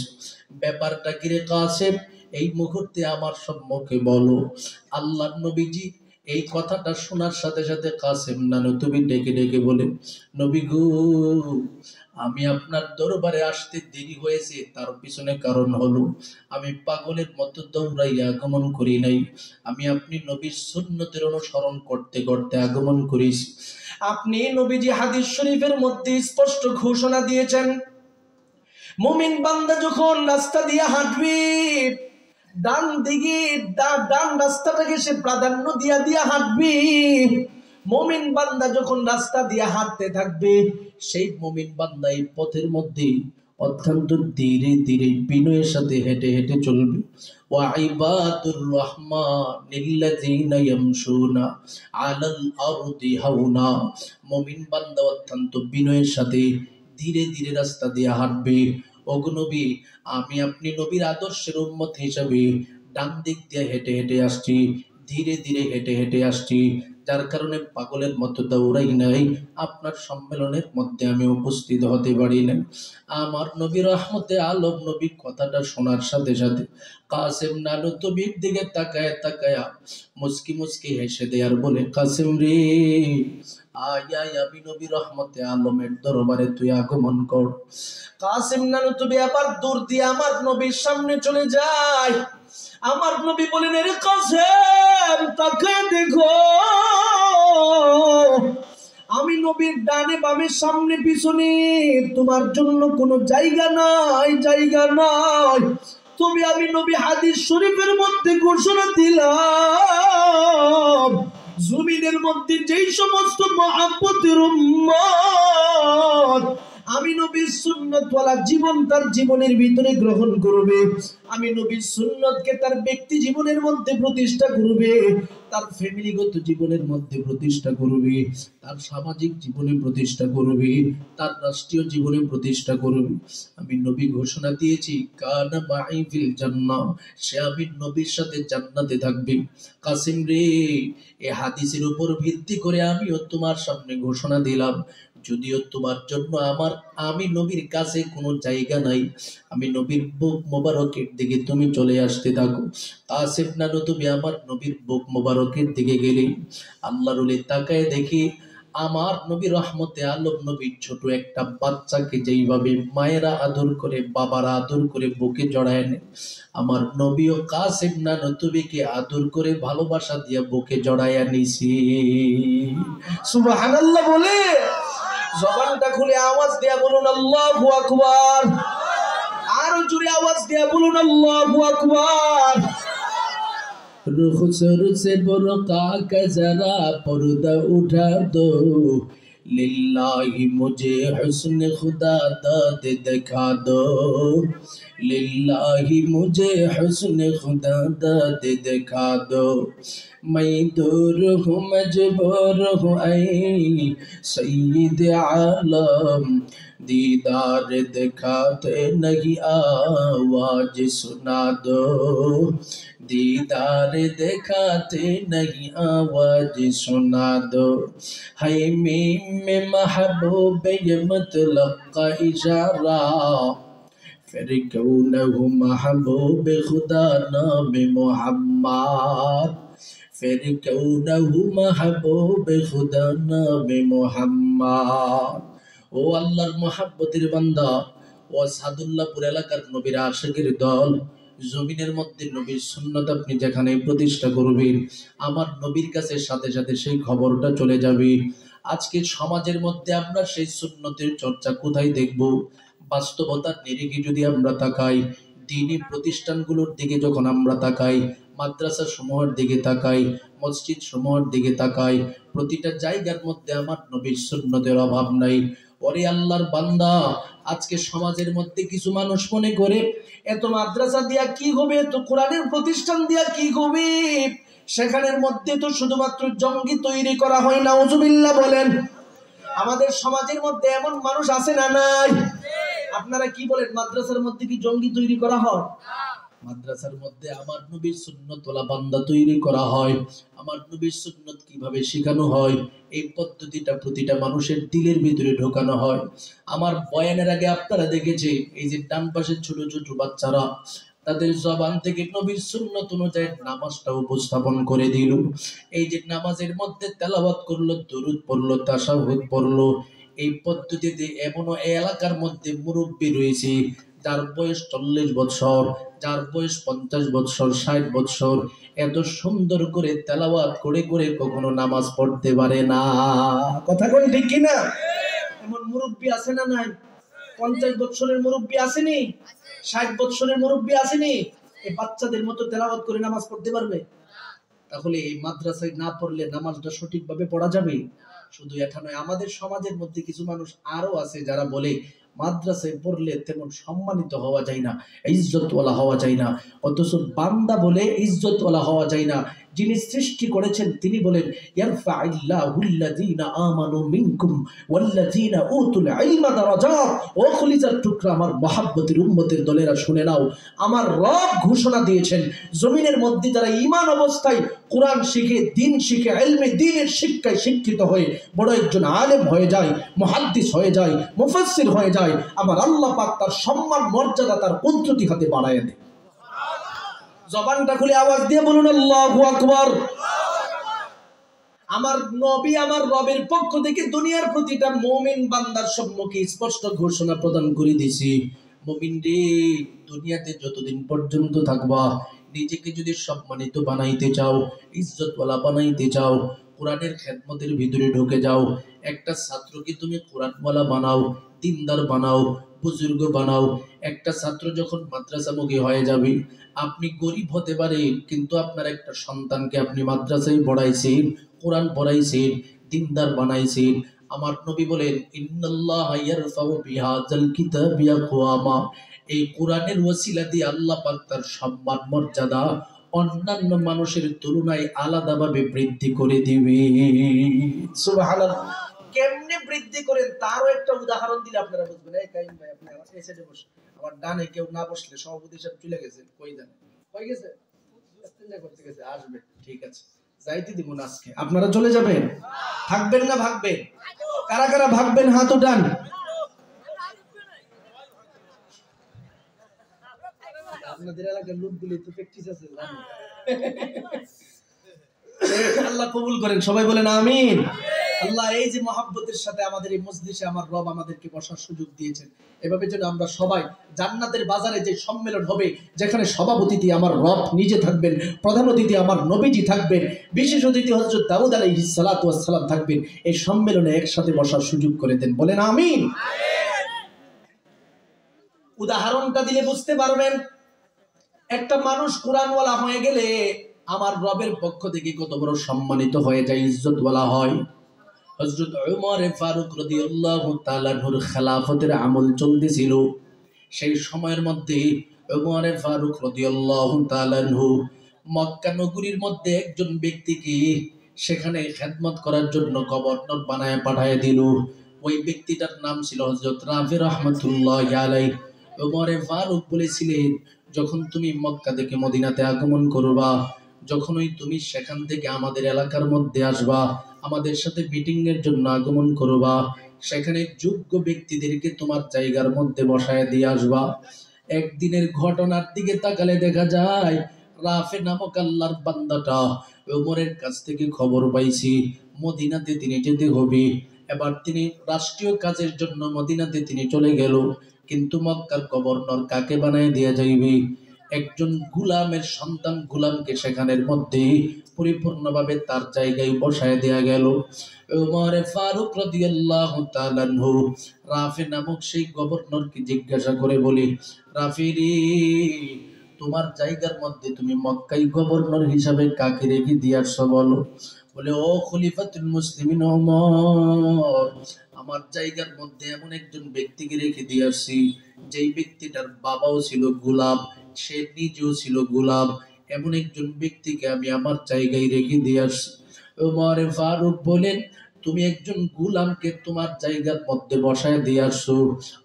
ব্যাপারটা কি রে কাসেম? এই মুহূর্তে আমার সম্মুখে বলো। আল্লাহর নবীজি এই কথাটা শোনার সাথে সাথে কাসেম নানুতুবি ডেকে ডেকে বলে, নবী গো, আমি আপনার দরবারে আসতে দেরি হয়েছে, তার পিছনে কারণ হলো আমি পাগলের মতো দৌড়াইয়া আগমন করি নাই, আমি আপনি নবীর সুন্নতের অনুসরণ করতে করতে আগমন করিস। আপনি নবীজি হাদিস শরীফের মধ্যে স্পষ্ট ঘোষণা দিয়েছেন, মুমিন বান্দা যখন রাস্তা দিয়ে হাঁটবে, ডান দিকে ডান রাস্তাটাকে সে প্রাধান্য দিয়া দিয়া হাঁটবে। মুমিন বান্দা যখন রাস্তা দিয়ে হাঁটতে থাকবে, সেই মুমিন বান্দা এই পথের মধ্যে অত্যন্ত ধীরে ধীরে বিনয়ের সাথে হেঁটে হেঁটে চলবে। ওয়া ইবাদুর রহমানিল্লাযীনা ইয়ামশুনা আলাল আরদি হাওনা, মুমিন বান্দা অত্যন্ত বিনয়ের সাথে ধীরে ধীরে রাস্তা দিয়ে হাঁটবে। ওগো নবী, আমি আপনি নবীর আদর্শের উম্মত হিসাবে ডান দিক দিয়ে হেঁটে হেঁটে আসছি, ধীরে ধীরে হেঁটে হেঁটে আসছি, যার কারণে পাগলের মতো দৌড়াই নাই, আপনার সম্মেলনের মধ্যে আমি উপস্থিত হতে পারি না। আমার নবী রহমতে আলম নবী কথাটা শোনার সাথে সাথে কাসেম নানুতুবির দিকে তাকায় তাকায়া মুস্কি মুস্কি হেসে দেয় আর বলে, কাসেম রে, আয় আয়, আমি নবী রহমতে আলমের দরবারে তুই আগমন কর। কাসেম নানুতুবি আবার দূর দিয়ে আমার নবীর সামনে চলে যায়। আমার নবী বলেন, এর কাসেম তাকায় দেখো, আমি নবীর ডানে বামে সামনে পিছনে তোমার জন্য কোনো জায়গা নাই, জায়গা নাই। তবে আমি নবী হাদিস শরীফের মধ্যে ঘোষণা দিলাম, জমিনের মধ্যে যেই সমস্ত মহব্বতের উম্মত আমি নবীর সুন্নতওয়ালা জীবন তার জীবনের ভিতরে গ্রহণ করবে, আমি নবীর সুন্নতকে তার ব্যক্তি জীবনের মধ্যে প্রতিষ্ঠা করবে, তার ফ্যামিলিগত জীবনের মধ্যে প্রতিষ্ঠা করবে, তার সামাজিক জীবনে প্রতিষ্ঠা করবে, তার রাষ্ট্রীয় জীবনে প্রতিষ্ঠা করবে। আমি নবী ঘোষণা দিয়েছি, কানা মাই ফিল জান্নাহ, সে আমি নবীর সাথে জান্নাতে থাকবে। কাসিম রে, এই হাদিসের উপর ভিত্তি করে আমিও তোমার সামনে ঘোষণা দিলাম, যদিও তোমার জন্য আমি নবীর কাছে কোনো জায়গা নাই, আমি নবীর বুক মোবারকের দিকে তুমি চলে আসতে থাকো। কাসিম নানু তুমি আমার নবীর বুক মোবারকের দিকে গেলে আল্লাহর ওলি তাকায় দেখি আমার নবী রহমতে আলম নবী ছোট একটা বাচ্চাকে যেইভাবে মায়েরা আদর করে, বাবারা আদর করে বুকে জড়ায় নেয়, আমার নবীও কাসিম নানু তুবিকে আদর করে ভালোবাসা দিয়ে বুকে জড়াইয়া নিছি। সুবহানাল্লাহ বলে জবানটা খুলে আওয়াজ দিয়া বলুন আল্লাহু আকবার। আরো জোরে আওয়াজ দিয়া বলুন আল্লাহু আকবার। रुखसर से बुरका का जरा पर्दा उठा दो, लिल्लाही मुझे हुस्न खुदा दाद दिखा दो, लिल्लाही मुझे हुस्न खुदा दाद दिखा दो, मैं दूर हूँ मजबूर हूँ ऐ सय्यद आलम, दीदार दिखाते नहीं आवाज सुना दो, दीदार दिखाते नहीं आवाज सुना दो, है मीम में महबूब ये मतलब का इशारा, फिर क्यों न हो महबूब खुदा नाम मोहम्मद, फिर क्यों न हो महबूब खुदा नाम मोहम्मद। ও আল্লাহর মহাব্বতের বান্দা, ও সাদুল্লাহপুর এলাকার নবীর আশিকের দল, জমিনের মধ্যে নবীর সুন্নাত আপনি যেখানে প্রতিষ্ঠা করবেন, আমার নবীর কাছে সাথে সাথে সেই খবরটা চলে যাবে। আজকে সমাজের মধ্যে আমরা সেই সুন্নতের চর্চা কোথায় দেখব? বাস্তবতার নিরিখে যদি আমরা তাকাই, দ্বীনি প্রতিষ্ঠানগুলোর দিকে যখন আমরা তাকাই, মাদ্রাসা সমূহের দিকে তাকাই, মসজিদ সমূহের দিকে তাকাই, প্রতিটা জায়গার মধ্যে আমার নবীর সুন্নতের অভাব নাই। ওরে আল্লাহর বান্দা, আজকে সমাজের মধ্যে কিছু মানুষ মনে করে এত মাদ্রাসা দিয়া কি হবে, এত কোরআনের প্রতিষ্ঠান দিয়া কি হবে, সেখানের মধ্যে তো শুধুমাত্র জঙ্গি তৈরি করা হয়। নাউজুবিল্লাহ বলেন। আমাদের সমাজের মধ্যে এমন মানুষ আছে না নাই? আপনারা কি বলেন, মাদ্রাসার মধ্যে কি জঙ্গি তৈরি করা হয়? মাদ্রাসার মধ্যে আমার নবীর সুন্নতওয়ালা বান্দা তৈরি করা হয়। আমার নবীর সুন্নত কিভাবে শেখানো হয়, এই পদ্ধতিটা প্রতিটা মানুষের দিলের ভিতরে ঢোকানো হয়। আমার বয়ানের আগে আপনারা দেখেছে, এই যে ডান পাশে ছোট ছোট বাচ্চারা তাদের জবান থেকে নবীর সুন্নত অনুযায়ী নামাজটা উপস্থাপন করে দিল। এই যে নামাজের মধ্যে তেলাওয়াত করলো, দরুদ পড়লো, তাশাহুদ পড়লো, এই পদ্ধতিতে এমনও এলাকার মধ্যে মুরব্বী রয়েছে যার বয়স 40 বছর, যার বয়স 50 বছর, 60 বছর, এত সুন্দর করে তেলাওয়াত করে করে কখনো নামাজ পড়তে পারে না। কথা কোন ঠিক কিনা? এমন মুরব্বী আছে না নাই? 50 বছরের মুরব্বী আসেনি? 60 বছরের মুরব্বী আসেনি? এই বাচ্চাদের মতো তেলাওয়াত করে নামাজ পড়তে পারবে? তাহলে এই মাদ্রাসায় না পড়লে নামাজটা সঠিকভাবে পড়া যাবে? শুধু এটা নয়, আমাদের সমাজের মধ্যে কিছু মানুষ আরো আছে যারা বলে মাদ্রাসায় পড়লে তেমন সম্মানিত হওয়া যায় না, ইজ্জতওয়ালা হওয়া যায় না। অথচ বান্দা বলে ইজ্জতওয়ালা হওয়া যায় না। যিনি সৃষ্টি করেছেন তিনি বলেন, ইয়ারফাইল্লাহুল্লাযীনা আমানু মিনকুম ওয়াল্লাযীনা উতুল ইলমা দারাজাত। ও খলিজার টুকরা, আমার মহব্বতের উম্মতের দলেরা শুনে নাও, আমার রব ঘোষণা দিয়েছেন, জমিনের মধ্যে যারা ঈমান অবস্থায় কোরআন শিখে, দিন শিখে, ইলমে দ্বীনের শিক্ষায় শিক্ষিত হয়ে বড় একজন আলেম হয়ে যায়, মুহাদ্দিস হয়ে যায়, মুফাসসির হয়ে যায়, আমার আল্লাহ পাক তার সম্মান মর্যাদা তার কুদরতি হাতে বাড়ায় দেয়। জবানটা খুলে আওয়াজ দিয়ে বলুন আল্লাহু আকবার। আমার নবী আমার রবের পক্ষ থেকে দুনিয়ার প্রতিটা মুমিন বান্দার সম্মুখে স্পষ্ট ঘোষণা প্রদান করে দিয়েছি, মুমিন রে, দুনিয়াতে যতদিন পর্যন্ত থাকবা, নিজেকে যদি সম্মানিত বানাইতে চাও, ইজ্জতওয়ালা বানাইতে চাও, কোরআনের খেদমতের ভিতরে ঢুকে যাও। একটা ছাত্রকে তুমি কোরআনওয়ালা বানাও, দিনদার বানাও, বুজুর্গ বানাও। একটা ছাত্র যখন মাদ্রাসামুখী হয়ে যাবে, আপনি গরিব হতে পারে, কিন্তু আপনার একটা সন্তানকে আপনি মাদ্রাসায় পড়াইছেন, কোরআন পড়াইছেন, দিনদার বানাইছেন। আমার নবী বলেন, ইন্নাল্লাহা ইয়ারফাউ বিহাযাল কিতাবি আকওয়ামা, এই কোরআনের ওসিলা দিয়ে আল্লাহ পাক তার সম্মান মর্যাদা অন্যান্য মানুষের তুলনায় আলাদাভাবে বৃদ্ধি করে দিবে। সুবহানাল্লাহ। কেমনে বৃদ্ধি করেন তারও একটা উদাহরণ দিলে আপনারা বুঝবেন। এই কাইম ভাই, আপনি আমার এই সাইডে বসুন, আমার ডানে কেউ না বসলে সভাপতি সাহেব চলে গেছে, কই জানেন? হয়ে গেছে, ইস্তেঞ্জা করতে গেছে, আসবে, ঠিক আছে, যাইতে দিব না আজকে। আপনারা চলে যাবেন, থাকবেন না ভাগবেন? কারা কারা ভাগবেন হাত উঠান। আপনাদের এলাকার লোকগুলি তো প্র্যাকটিস আছে, জানেন। আল্লাহ কবুল করেন, সবাই বলেন আমিন। আল্লাহ এই যে মহাব্বতের সাথে আমাদের এই মজলিসে আমার রব আমাদেরকে বসার সুযোগ দিয়েছেন, এভাবে যেন আমরা সবাই জান্নাতের বাজারে যে সম্মেলন হবে, যেখানে সভাপতিতে আমার রব নিজে থাকবেন, প্রধান অতিথি আমার নবীজি থাকবেন, বিশেষ অতিথি হযরত দাউদ আলাইহিস সালাতু ওয়াস সালাম থাকবেন, এই সম্মেলনে একসাথে বসার সুযোগ করে দেন, বলেন আমিন। উদাহরণটা দিলে বুঝতে পারবেন, একটা মানুষ কোরআনওয়ালা হয়ে গেলে আমার রবের পক্ষ থেকে কত বড় সম্মানিত হয়ে যায়, ইজ্জতওয়ালা হয়। হযরত ওমর ফারুক রাদিয়াল্লাহু তাআলা আনহুর খেলাফতের আমল চলতেছিল। সেই সময়ের মধ্যে ওমর ফারুক রাদিয়াল্লাহু তাআলা আনহু মক্কা নগরীর মধ্যে একজন ব্যক্তিকে সেখানে খেদমত করার জন্য গভর্নর বানায় পাঠিয়ে দিল। ওই ব্যক্তিটার নাম ছিল হযরত রাফি রাহমাতুল্লাহি আলাইহি। ওমর ফারুক বলেছিলেন, যখন তুমি মক্কা থেকে মদিনাতে আগমন করবা, যখনই তুমি সেখান থেকে আমাদের এলাকার মধ্যে আসবা, আমাদের সাথে মিটিং এর জন্য আগমন করবা, সেখানে যোগ্য ব্যক্তিদেরকে তোমার জায়গার মধ্যে বসায় দিয়ে আসবা। একদিনের ঘটনার দিকে তাকালে দেখা যায়, রাফে নামক আল্লাহর বান্দাটা ওমরের কাছ থেকে খবর পাইছি মদিনাতে তিনি যেতে হবে। এবার তিনি রাষ্ট্রীয় কাজের জন্য মদিনাতে তিনি চলে গেল, কিন্তু মক্কার গভর্নর কাকে বানায় দিয়া যাইবে? একজন গুলামের সন্তান গুলামকে সেখানের মধ্যে পরিপূর্ণভাবে তার জায়গায় বসায় দেয়া গেল। ওমর ফারুক রাদিয়াল্লাহু তাআলা আনহু রাফি নামক সেই গভর্নরকে জিজ্ঞাসা করে বলে, রাফি রে, তোমার জায়গার মধ্যে তুমি মক্কায় গভর্নর হিসাবে কাকে রেখে দিয়ে আসছো বলো? বলে, ও খলিফাতুল মুসলিমিন ওমর, আমার জায়গার মধ্যে এমন একজন ব্যক্তিকে রেখে দিয়ে আসছি, যেই ব্যক্তিটার বাবাও ছিল গোলাম, সে নিজেও ছিল গোলাম, এমন একজন ব্যক্তিকে আমি আমার জায়গায় রেখে দিয়ে আসছি। ওমর ফারুক বলেন, তুমি একজন গোলামকে তোমার জায়গার মধ্যে বসায় দিয়ে আসছো,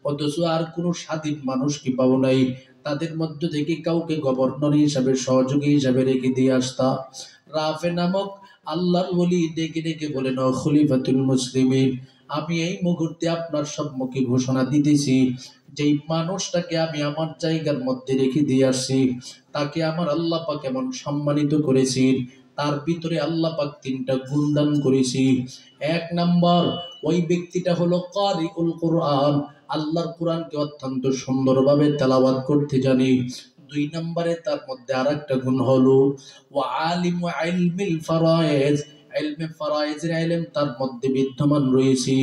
অথচ আর কোনো স্বাধীন মানুষ কি পাও নাই, তাদের মধ্য থেকে কাউকে গভর্নর হিসাবে সহযোগী হিসাবে রেখে দিয়ে আসতা। রাফে নামক আল্লাহর ওলি ডেকে ডেকে বলেন, ও খলিফাতুল মুসলিমিন, আমি এই মুহূর্তে আপনার সম্মুখে ঘোষণা দিতেছি, যেই মানুষটাকে আমি আমার জায়গার মধ্যে রেখে দিয়ে আসছি, তাকে আমার আল্লাহ পাক এমন সম্মানিত করেছি, তার ভিতরে আল্লাহ পাক 3টা গুণ দান করেছি। 1 নাম্বার, ওই ব্যক্তিটা হলো কারিউল কোরআন, আল্লাহর কোরআনকে অত্যন্ত সুন্দরভাবে তেলাওয়াত করতে জানে। 2 নম্বরে তার মধ্যে আরেকটা গুণ হলো ওয়া আলিমু ইলমিল ফারায়েজ, ইলমে ফারায়েজের ইলম তার মধ্যে বিদ্যমান রয়েছে।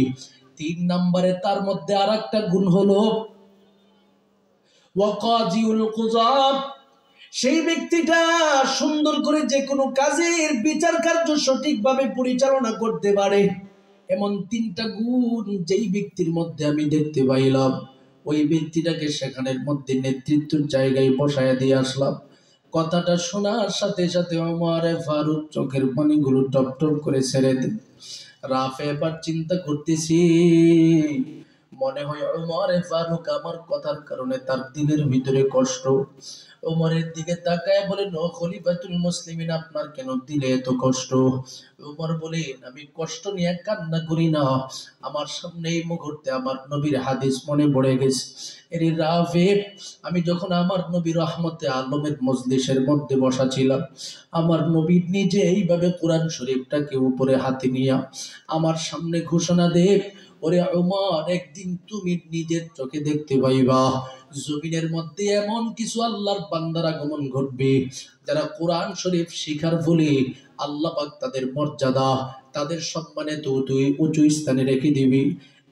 3 নম্বরে তার মধ্যে আরেকটা গুণ হলো ওয়া কাজিউল কুযাত, সেই ব্যক্তিটা সুন্দর করে যে কোনো কাজের বিচার কার্য সঠিকভাবে পরিচালনা করতে পারে। এমন 3টা গুণ যেই ব্যক্তির মধ্যে আমি দেখতে পাইলাম, ওই ব্যক্তিটাকে সেখানের মধ্যে নেতৃত্বের জায়গায় বসায় দিয়ে আসলাম। কথাটা শোনার সাথে সাথে ওমর ফারুক চোখের পানিগুলো টপ টপ করে ছেড়ে দেন। রাফে এবার চিন্তা করতেছি, মনে হয় ওমর ফারুক আমার কথার কারণে তার দিলের ভিতরে কষ্ট। ওমরের দিকে তাকায় বলেন, ও খলিফাতুল মুসলিমিন, আপনার কেন দিলে এত কষ্ট? ওমর বলেন, আমি কষ্ট নিয়ে কান্না করি না, আমার সামনে এই মুহূর্তে আমার নবীর হাদিস মনে পড়ে গেছে। এর রাফে, আমি যখন আমার নবী রহমতে আলমের মজলিসের মধ্যে বসা ছিলাম, আমার নবী নিজে এইভাবে কোরআন শরীফটাকে উপরে হাতে নিয়ে আমার সামনে ঘোষণা দেব, ওরে ওমর, একদিন তুমি নিজের চোখে দেখতে পাইবা জমিনের মধ্যে এমন কিছু আল্লাহর বান্দার আগমন ঘটবে যারা কোরআন শরীফ শিখার ফলে আল্লাহ পাক তাদের মর্যাদা, তাদের সম্মানে তুই উঁচু স্থানে রেখে দিবি।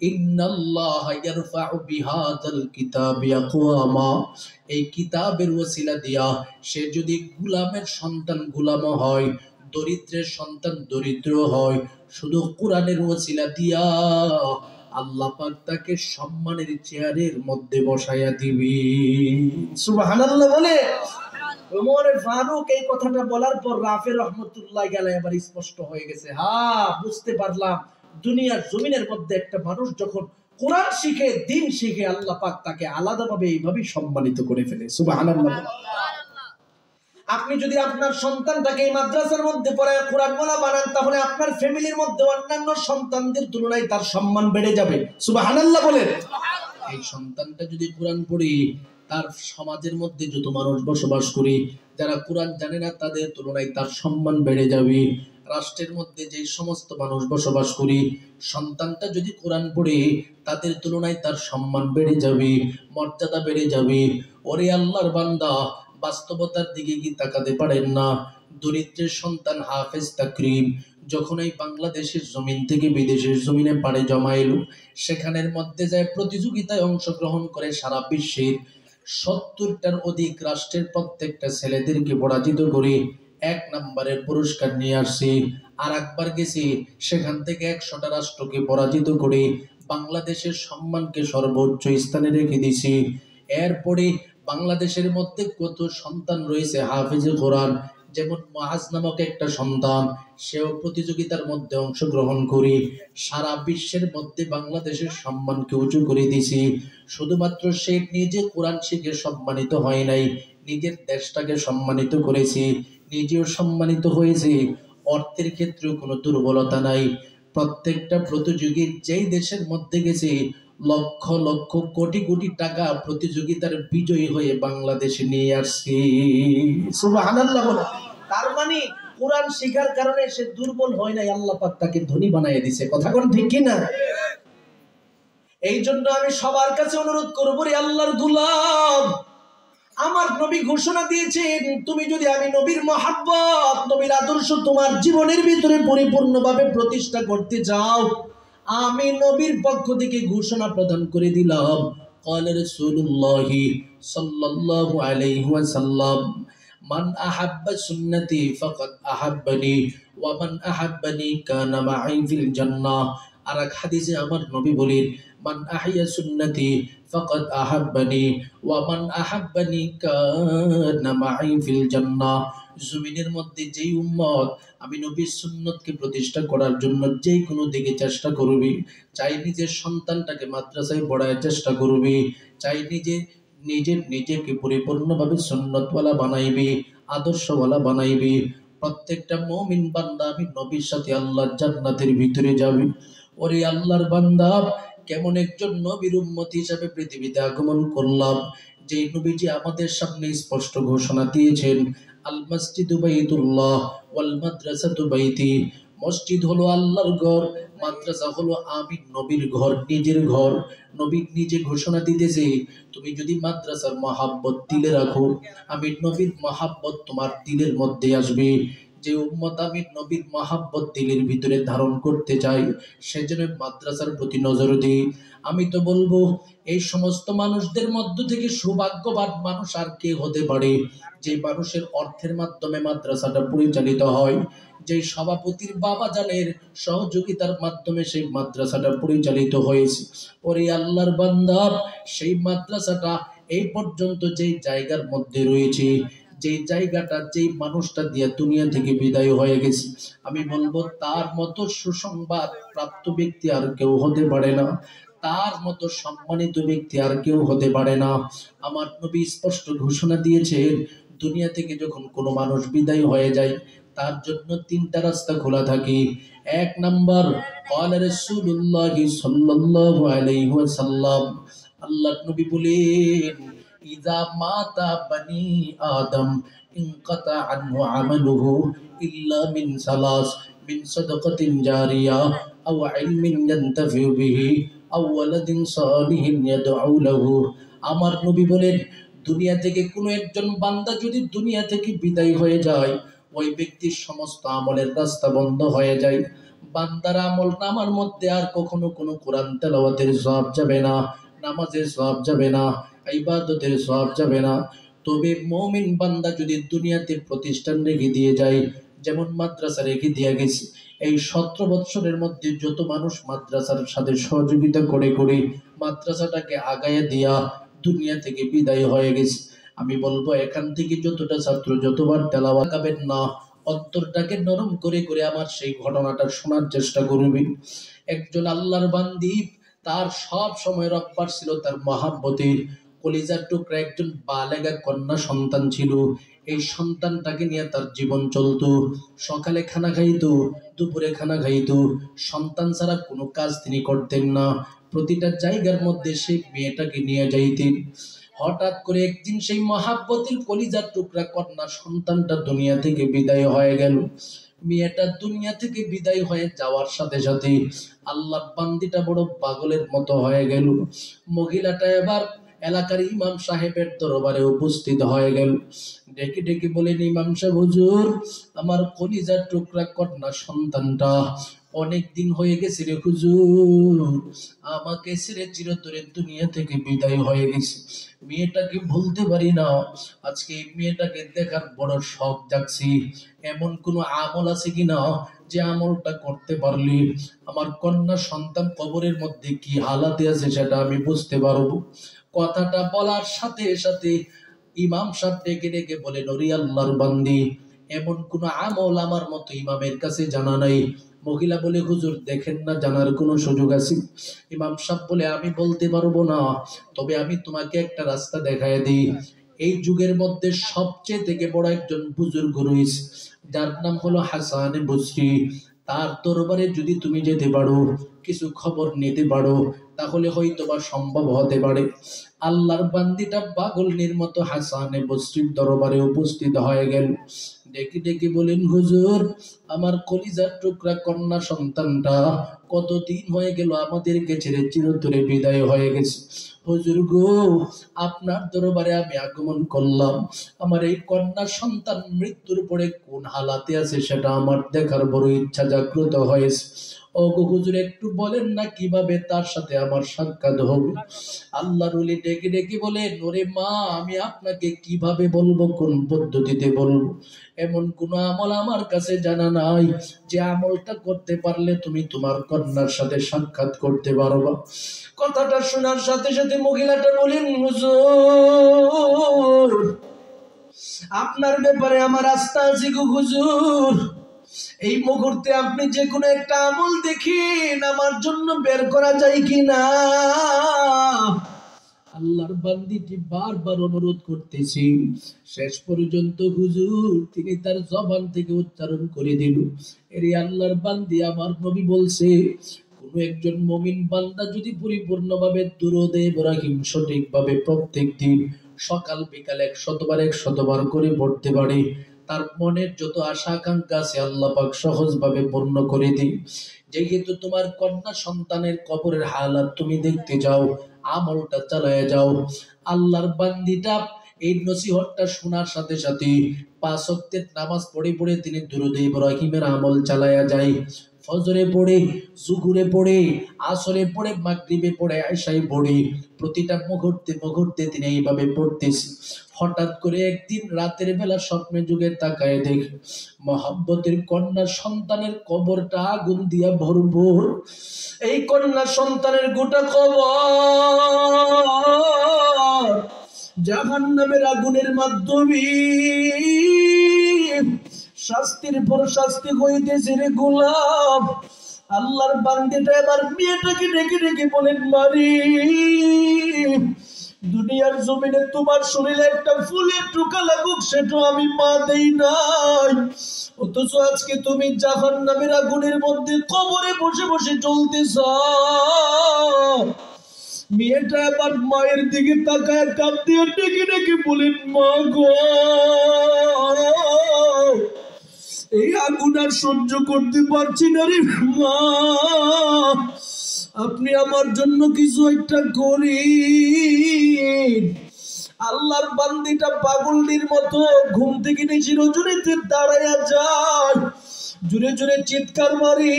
ইন্নাল্লাহা ইয়ারফাউ বিহাযাল কিতাবি আকওয়ামা, এই কিতাবের ওসিলা দিয়া সে যদি গোলামের সন্তান গোলাম হয়, দরিদ্রের সন্তান দরিদ্র হয়, শুধু কোরআনের ওসিলা দিয়া আল্লাহ পাক তাকে সম্মানের চেয়ারের মধ্যে বসায়া দিবি। সুবহানাল্লাহ বলে। ওমর ফারুক এই কথাটা বলার পর রাফে রহমতুল্লাহ আলাইহি এবার স্পষ্ট হয়ে গেছে, হ্যাঁ বুঝতে পারলাম, দুনিয়ার জমিনের মধ্যে একটা মানুষ যখন কোরআন শিখে, দিন শিখে, আল্লাহ পাক তাকে আলাদাভাবে এইভাবে সম্মানিত করে ফেলে। সুবহানাল্লাহ। আপনি যদি আপনার সন্তানটাকে এই মাদ্রাসার মধ্যে পড়ায় কোরআনওয়ালা বানান, তাহলে আপনার ফ্যামিলির মধ্যে অন্যান্য সন্তানদের তুলনায় তার সম্মান বেড়ে যাবে। সুবহানাল্লাহ বলেন। এই সন্তানটা যদি কোরআন পড়ে, তার সমাজের মধ্যে যত মানুষ বসবাস করে যারা কোরআন জানে না, তাদের তুলনায় তার সম্মান বেড়ে যাবে। রাষ্ট্রের মধ্যে যে সমস্ত মানুষ বসবাস করে, সন্তানটা যদি কোরআন পড়ে, তাদের তুলনায় তার সম্মান বেড়ে যাবে, মর্যাদা বেড়ে যাবে। ওরে আল্লাহর বান্দা, বাস্তবতার দিকে কি তাকাতে পারেন না? দরিদ্রের সন্তান হাফেজ তাকরিম যখন এই বাংলাদেশের জমিন থেকে বিদেশের জমিনে পাড়ে জমাইল, সেখানের মধ্যে যায় প্রতিযোগিতায় অংশগ্রহণ করে সারা বিশ্বের 70টার অধিক রাষ্ট্রের প্রত্যেকটা ছেলেদেরকে পরাজিত করে 1 নম্বরের পুরস্কার নিয়ে আসছি। আর একবার গেছি, সেখান থেকে 100টা রাষ্ট্রকে পরাজিত করে বাংলাদেশের সম্মানকে সর্বোচ্চ স্থানে রেখে দিছি। এরপরে বাংলাদেশের মধ্যে কত সন্তান রয়েছে হাফেজে কোরআন, যেমন মুআজ নামক একটা সন্তান, সেও প্রতিযোগিতার মধ্যে অংশগ্রহণ করে সারা বিশ্বের মধ্যে বাংলাদেশের সম্মানকে উঁচু করে দিয়েছি। শুধুমাত্র সে নিজে কোরআন শিখে সম্মানিত হয় নাই, নিজের দেশটাকে সম্মানিত করেছি, নিজেও সম্মানিত হয়েছে। অর্থের ক্ষেত্রেও কোনো দুর্বলতা নাই। প্রত্যেকটা প্রতিযোগী যেই দেশের মধ্যে গেছে, লক্ষ লক্ষ কোটি কোটি টাকা প্রতিযোগিতার বিজয়ী হয়ে বাংলাদেশে নিয়ে আসছে। সুবহানাল্লাহ বলে। তার মানে কোরআন শিখার কারণে সে দুর্বল হয় নাই, আল্লাহ পাক তাকে ধনী বানিয়ে দিয়েছে। কথা কোন ঠিক কি না? এই জন্য আমি সবার কাছে অনুরোধ করব, রে আল্লাহর গোলাম, আমার নবী ঘোষণা দিয়েছেন, তুমি যদি আমি নবীর মহাব্বত, নবীর আদর্শ তোমার জীবনের ভিতরে পরিপূর্ণভাবে প্রতিষ্ঠা করতে চাও, আমি নবীর পক্ষ থেকে ঘোষণা প্রদান করে দিলাম, ক্বালা রাসূলুল্লাহ সাল্লাল্লাহু আলাইহি ওয়াসাল্লাম, মান আহাব্বা সুন্নতি ফাকাদ আহাব্বানি ওয়া মান আহাব্বানি কানা মাই ফিল জান্নাহ। আর এক হাদিসে আমার নবী বলেন, মান আহইয়া সুন্নতি ফাকাদ আহাব্বানি ওয়া মান আহাব্বানি কানা মাই ফিল জান্নাহ। জমিনের মধ্যে যেই উম্মত আমি নবীর সুন্নতকে প্রতিষ্ঠা করার জন্য যেই কোনো দিকে চেষ্টা করবে, চাই নিজের সন্তানটাকে মাদ্রাসায় পড়ার চেষ্টা করবে, চাই নিজেকে পরিপূর্ণভাবে সুন্নতওয়ালা বানাইবে, আদর্শওয়ালা বানাইবে, প্রত্যেকটা মুমিন বান্দা আমি নবীর সাথে আল্লাহর জান্নাতের ভিতরে যাবে। ওরে আল্লাহর বান্দা, কেমন একজন নবীর উম্মত হিসাবে পৃথিবীতে আগমন করলাম, যে নবীজি আমাদের সামনে স্পষ্ট ঘোষণা দিয়েছেন, আল মসজিদু বাইতুল্লাহ ওয়াল মাদ্রাসাতু বাইতি। মসজিদ হলো আল্লাহর ঘর, মাদ্রাসা হলো আমি নবীর ঘর, নিজের ঘর। নবী নিজে ঘোষণা দিতেছে, তুমি যদি মাদ্রাসার মহাব্বত দিলে রাখো, আমি নবীর মহাব্বত তোমার দিলের মধ্যে আসবে। যে উম্মত আমি নবীর মহাব্বত দিলের ভিতরে ধারণ করতে চাই, সেজন্য মাদ্রাসার প্রতি নজর দিই। আমি তো বলবো, এই সমস্ত মানুষদের মধ্য থেকে সৌভাগ্যবান মানুষ আর কে হতে পারে, যে মানুষের অর্থের মাধ্যমে মাদ্রাসাটা পরিচালিত হয়, যে সভাপতির বাবা জানের সহযোগিতার মাধ্যমে সেই মাদ্রাসাটা পরিচালিত হয়েছে। ওরে আল্লাহর বান্দা, সেই মাদ্রাসাটা এই পর্যন্ত যেই জায়গার মধ্যে রয়েছে, যে জায়গাটা যেই মানুষটা দিয়ে দুনিয়া থেকে বিদায় হয়ে গেছে, আমি বলবো তার মতো সুসংবাদ প্রাপ্ত ব্যক্তি আর কেউ হতে পারে না। তার মতো সম্মানিত ব্যক্তি আর কেউ হতে পারে না। আমার নবী স্পষ্ট ঘোষণা দিয়েছেন, দুনিয়া থেকে যখন কোনো মানুষ বিদায় হয়ে যায় তার জন্য তিনটা রাস্তা খোলা থাকে। এক নাম্বার, ক্বালা রাসূলুল্লাহ সাল্লাল্লাহু আলাইহি ওয়াসাল্লাম, আল্লাহর নবী বলেন, ইযা মাতা বানি আদম ইনকাতা আনহু আমালুহু ইল্লা মিন সালাস, মিন সাদাকাতিন জারিয়া আও ইলমিন ইয়ানতাফিউ বিহি আও ওয়ালাদিন সালিহিন ইয়াদউ লাহু। আমার নবী বলেন, দুনিয়া থেকে কোনো একজন বান্দা যদি দুনিয়া থেকে বিদায় হয়ে যায়, ওই ব্যক্তির সমস্ত আমলের রাস্তা বন্ধ হয়ে যায়। বান্দার আমল নামার মধ্যে আর কখনো কোনো কোরআন তেলাওয়াতের সওয়াব যাবে না, নামাজের সওয়াব যাবে না, ইবাদতের সওয়াব যাবে না। তবে মুমিন বান্দা যদি দুনিয়াতে প্রতিষ্ঠান রেখে দিয়ে যায়, যেমন মাদ্রাসা রেখে দিয়ে গেছে, এই 17 বৎসরের মধ্যে যত মানুষ মাদ্রাসার সাথে সহযোগিতা করে করে মাদ্রাসাটাকে আগায় দিয়া দুনিয়া থেকে বিদায় হয়ে গেছে, আমি বলবো এখান থেকে যতটা ছাত্র যতবার তেলাওয়াত গাবেন না, অন্তরটাকে নরম করে করে আমার সেই ঘটনাটা শোনার চেষ্টা করবেন। একজন আল্লাহর বান্দি, তার সব সময় রব্বার ছিল তার মহাব্বতের কলিজার টুকরা একজন বালেগা কন্যা সন্তান ছিল। এই সন্তানটাকে নিয়ে তার জীবন চলতো। সকালে খানা খাইতো, দুপুরে খানা খাইতো, সন্তান ছাড়া কোনো কাজ তিনি করতেন না। প্রতিটা জায়গার মধ্যে সেই মেয়েটাকে নিয়ে যাইতেন। হঠাৎ করে একদিন সেই মহাব্বতের কলিজার টুকরা কন্যা সন্তানটা দুনিয়া থেকে বিদায় হয়ে গেল। মেয়েটা দুনিয়া থেকে বিদায় হয়ে যাওয়ার সাথে সাথে আল্লাহর বান্দিটা বড় পাগলের মতো হয়ে গেল। মহিলাটা এবার এলাকার ইমাম সাহেবের দরবারে উপস্থিত হয়ে গেল। ডেকে ডেকে বলেন, ইমাম সাহেব হুজুর, আমার কলিজার টুকরা কন্যা সন্তানটা অনেক দিন হয়ে গেছে রে হুজুর, আমাকে ছেড়ে চিরতরে দুনিয়া থেকে বিদায় হয়ে গেছে। মেয়েটাকে ভুলতে পারি না। আজকে এই মেয়েটাকে দেখার বড় শখ জাগছি। এমন কোনো আমল আছে কিনা যে আমলটা করতে পারলে আমার কন্যা সন্তান কবরের মধ্যে কি হালাতে আছে সেটা আমি বুঝতে পারবো। কথাটা বলার সাথে সাথে ইমাম সাহেব ডেকে ডেকে বলেন, ওরে আল্লাহর বান্দি, এমন কোন আমল আমার মতো ইমামের কাছে জানা নাই। মহিলা বলে, হুজুর দেখেন না, জানার কোনো সুযোগ আছে? ইমাম সাহেব বলে, আমি বলতে পারবো না, তবে আমি তোমাকে একটা রাস্তা দেখায় দিই। এই যুগের মধ্যে সবচেয়ে থেকে বড় একজন বুজুর্গ রয়েছে, যার নাম হলো হাসান বসরি। তার দরবারে যদি তুমি যেতে পারো, কিছু খবর নিতে পারো, তাহলে হয়তো বা সম্ভব হতে পারে। আল্লাহর বান্দিটা পাগলের মতো হাসানে বসরির দরবারে উপস্থিত হয়ে গেল। ডেকে ডেকে বলেন, হুজুর, আমার কলিজার টুকরা কন্যা সন্তানটা কতদিন হয়ে গেল আমাদেরকে ছেড়ে চিরতরে বিদায় হয়ে গেছে। হুজুর গো, আপনার দরবারে আমি আগমন করলাম। আমার এই কন্যা সন্তান মৃত্যুর পরে কোন হালাতে আছে সেটা আমার দেখার বড় ইচ্ছা জাগ্রত হয়েছে। ও গো হুজুর, একটু বলেন না কিভাবে তার সাথে আমার সাক্ষাৎ হবে? আল্লাহর ওলি ডেকে ডেকে বলেন, ওরে মা, আমি আপনাকে কিভাবে বলবো, কোন পদ্ধতিতে বলবো? এমন কোন আমল আমার কাছে জানা নাই যে আমলটা করতে পারলে তুমি তোমার কন্যার সাথে সাক্ষাৎ করতে পারবা। কথাটা শোনার সাথে সাথে মহিলাটা বলেন, হুজুর, আপনার ব্যাপারে আমার আস্থা আছে গো হুজুর। এই মুহূর্তে আপনি যে কোনো একটা আমল দেখেন, আমার জন্য বের করা যায় কিনা। আল্লাহর বান্দিটি বারবার অনুরোধ করতেছি, শেষ পর্যন্ত হুজুর তিনি তার জবান থেকে উচ্চারণ করে দিল, এরে আল্লাহর বান্দি, আমার নবী বলছে, কোন একজন মুমিন বান্দা যদি পরিপূর্ণভাবে দুরূদে ইব্রাহিম সঠিকভাবে প্রত্যেক দিন সকাল বিকাল 100 বার করে পড়তে পারে, তার মনের যত আশা আকাঙ্ক্ষা আছে আল্লাহ পাক সহজভাবে পূর্ণ করে দিন। যেহেতু তোমার কন্যা সন্তানের কবরের হালাত তুমি দেখতে যাও, আমলটা চালায় যাও। আল্লাহর বান্দিটা এই নসিহতটা শোনার সাথে সাথে 5 ওয়াক্তের নামাজ পড়ে পড়ে তিনি দুরূদে ইব্রাহিমের আমল চালায়া যায়। ফজরে পড়ে, জুহুরে পড়ে, আসরে পড়ে, মাগরিবে পড়ে, আয়েশায় পড়ে, প্রতিটা মুহূর্তে মুহূর্তে তিনি এইভাবে পড়তেছে। হঠাৎ করে একদিন রাতের বেলা স্বপ্নে যুগে তাকায় দেখে মহব্বতের কন্যা সন্তানের কবরটা আগুন দিয়া ভরপুর। এই কন্যা সন্তানের গোটা কবর জাহান্নামের আগুনের মাধ্যমে শাস্তির পর শাস্তি হইতেছে রে গোলাম। আল্লাহর বান্দিটা এবার মেয়েটাকে ডেকে ডেকে বলেন, মারি, দুনিয়ার জমিনে তোমার শরীরে একটা ফুলের টুকা লাগুক সেটা আমি মা দেই নাই, অথচ আজকে তুমি জাহান্নামের আগুনের মধ্যে কবরে বসে বসে চলতেছ। মেয়েটা আবার মায়ের দিকে তাকায় কাঁদ দিয়ে ডেকে ডেকে বলেন, মা গো, এই আগুন আর সহ্য করতে পারছি না রে মা, আপনি আমার জন্য কিছু একটা করেন। আল্লাহর বান্দিটা পাগলটির মতো ঘুম থেকে চিরজুরিতে দাঁড়াইয়া যায়, জুড়ে জুড়ে চিৎকার মারি।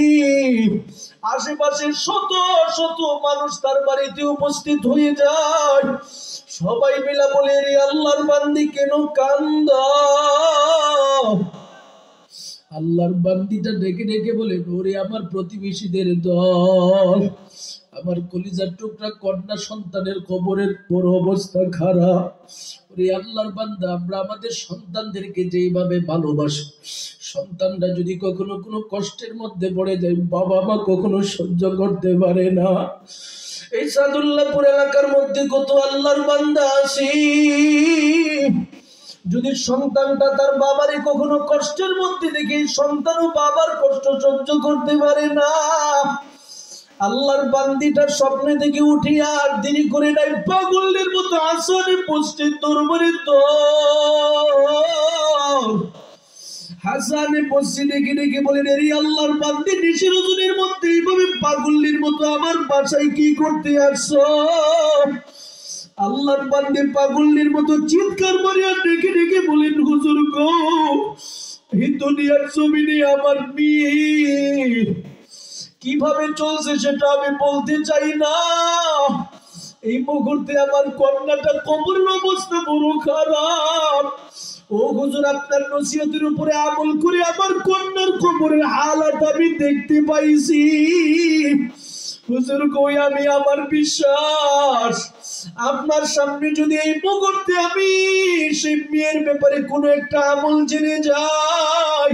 আশেপাশের শত শত মানুষ তার বাড়িতে উপস্থিত হয়ে যায়। সবাই মিলা বলে, রে আল্লাহর বান্দি কেন কান্দা? আল্লাহর বান্দিটা ডেকে ডেকে বলে, ওরে আমার প্রতিবেশীদের দল, আমার কলিজার টুকরা কন্যা সন্তানের কবরের বড় অবস্থা খারাপ। ওরে আল্লাহর বান্দা, আমরা আমাদের সন্তানদেরকে যেইভাবে ভালোবাসি, সন্তানরা যদি কখনো কোনো কষ্টের মধ্যে পড়ে যায়, বাবা মা কখনো সহ্য করতে পারে না। এই সাদুল্লাহপুর এলাকার মধ্যে কত আল্লাহর বান্দা আছি, যদি সন্তানটা তার বাবারে কখনো কষ্টের মধ্যে দেখে সন্তানও বাবার কষ্ট সহ্য করতে পারে না। আল্লাহর বান্দিটা স্বপ্নে থেকে উঠিয়া আর দেরি করে নাই, পাগলের মতো আসনে পোস্টে দরবারে হাসানে বসে ডেকে ডেকে বলেন, এরি আল্লাহর বান্দি নিশির ওজনের মধ্যে এইভাবে পাগলের মতো আমার বাসায় কি করতে আসছো? আল্লাহর বান্দি পাগলের মতো চিৎকার মারিয়া ডেকে ডেকে বলেন, হুজুর গো, এই দুনিয়ার জমিনে আমার মেয়ে কিভাবে চলছে সেটা আমি বলতে চাই না, এই মুহূর্তে আমার কন্যাটা কবরের অবস্থা বড় খারাপ। ও হুজুর, আপনার নসিহতের উপরে আমল করে আমার কন্যার কবরের হালাত আমি দেখতে পাইছি। হুজুর কই, আমি আমার বিশ্বাস আপনার সামনে যদি এই মুহূর্তে আমি সেই মেয়ের ব্যাপারে কোনো একটা আমল জেনে যাই,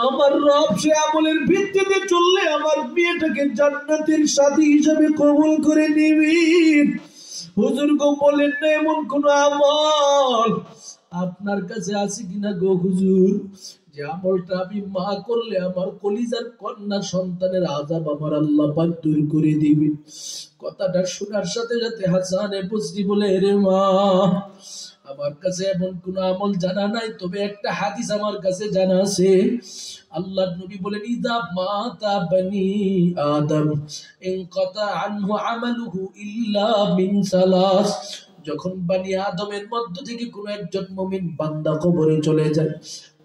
আমার রব সে আমলের ভিত্তিতে চললে আমার মেয়েটাকে জান্নাতের সাথী হিসেবে কবুল করে নিবেন। হুজুর গো, বলেন না এমন কোন আমল আপনার কাছে আছে কিনা গো হুজুর, যে আমলটা আমি মা করলে আমার কলিজার কন্যা সন্তানের আযাব আমার আল্লাহ পাক দূর করে দিবে। কথাটা শোনার সাথে সাথে হাসানে বসরি বলে, রে মা, আমার কাছে এমন কোন আমল জানা নাই, তবে একটা হাদিস আমার কাছে জানা আছে। আল্লাহর নবী বলেন, ইদা মাতা বনি আদম ইনকাতা আনহু আমালুহু ইল্লা মিন সালাস, যখন বনি আদমের মধ্য থেকে কোন একজন মুমিন বান্দা কবরে চলে যায়,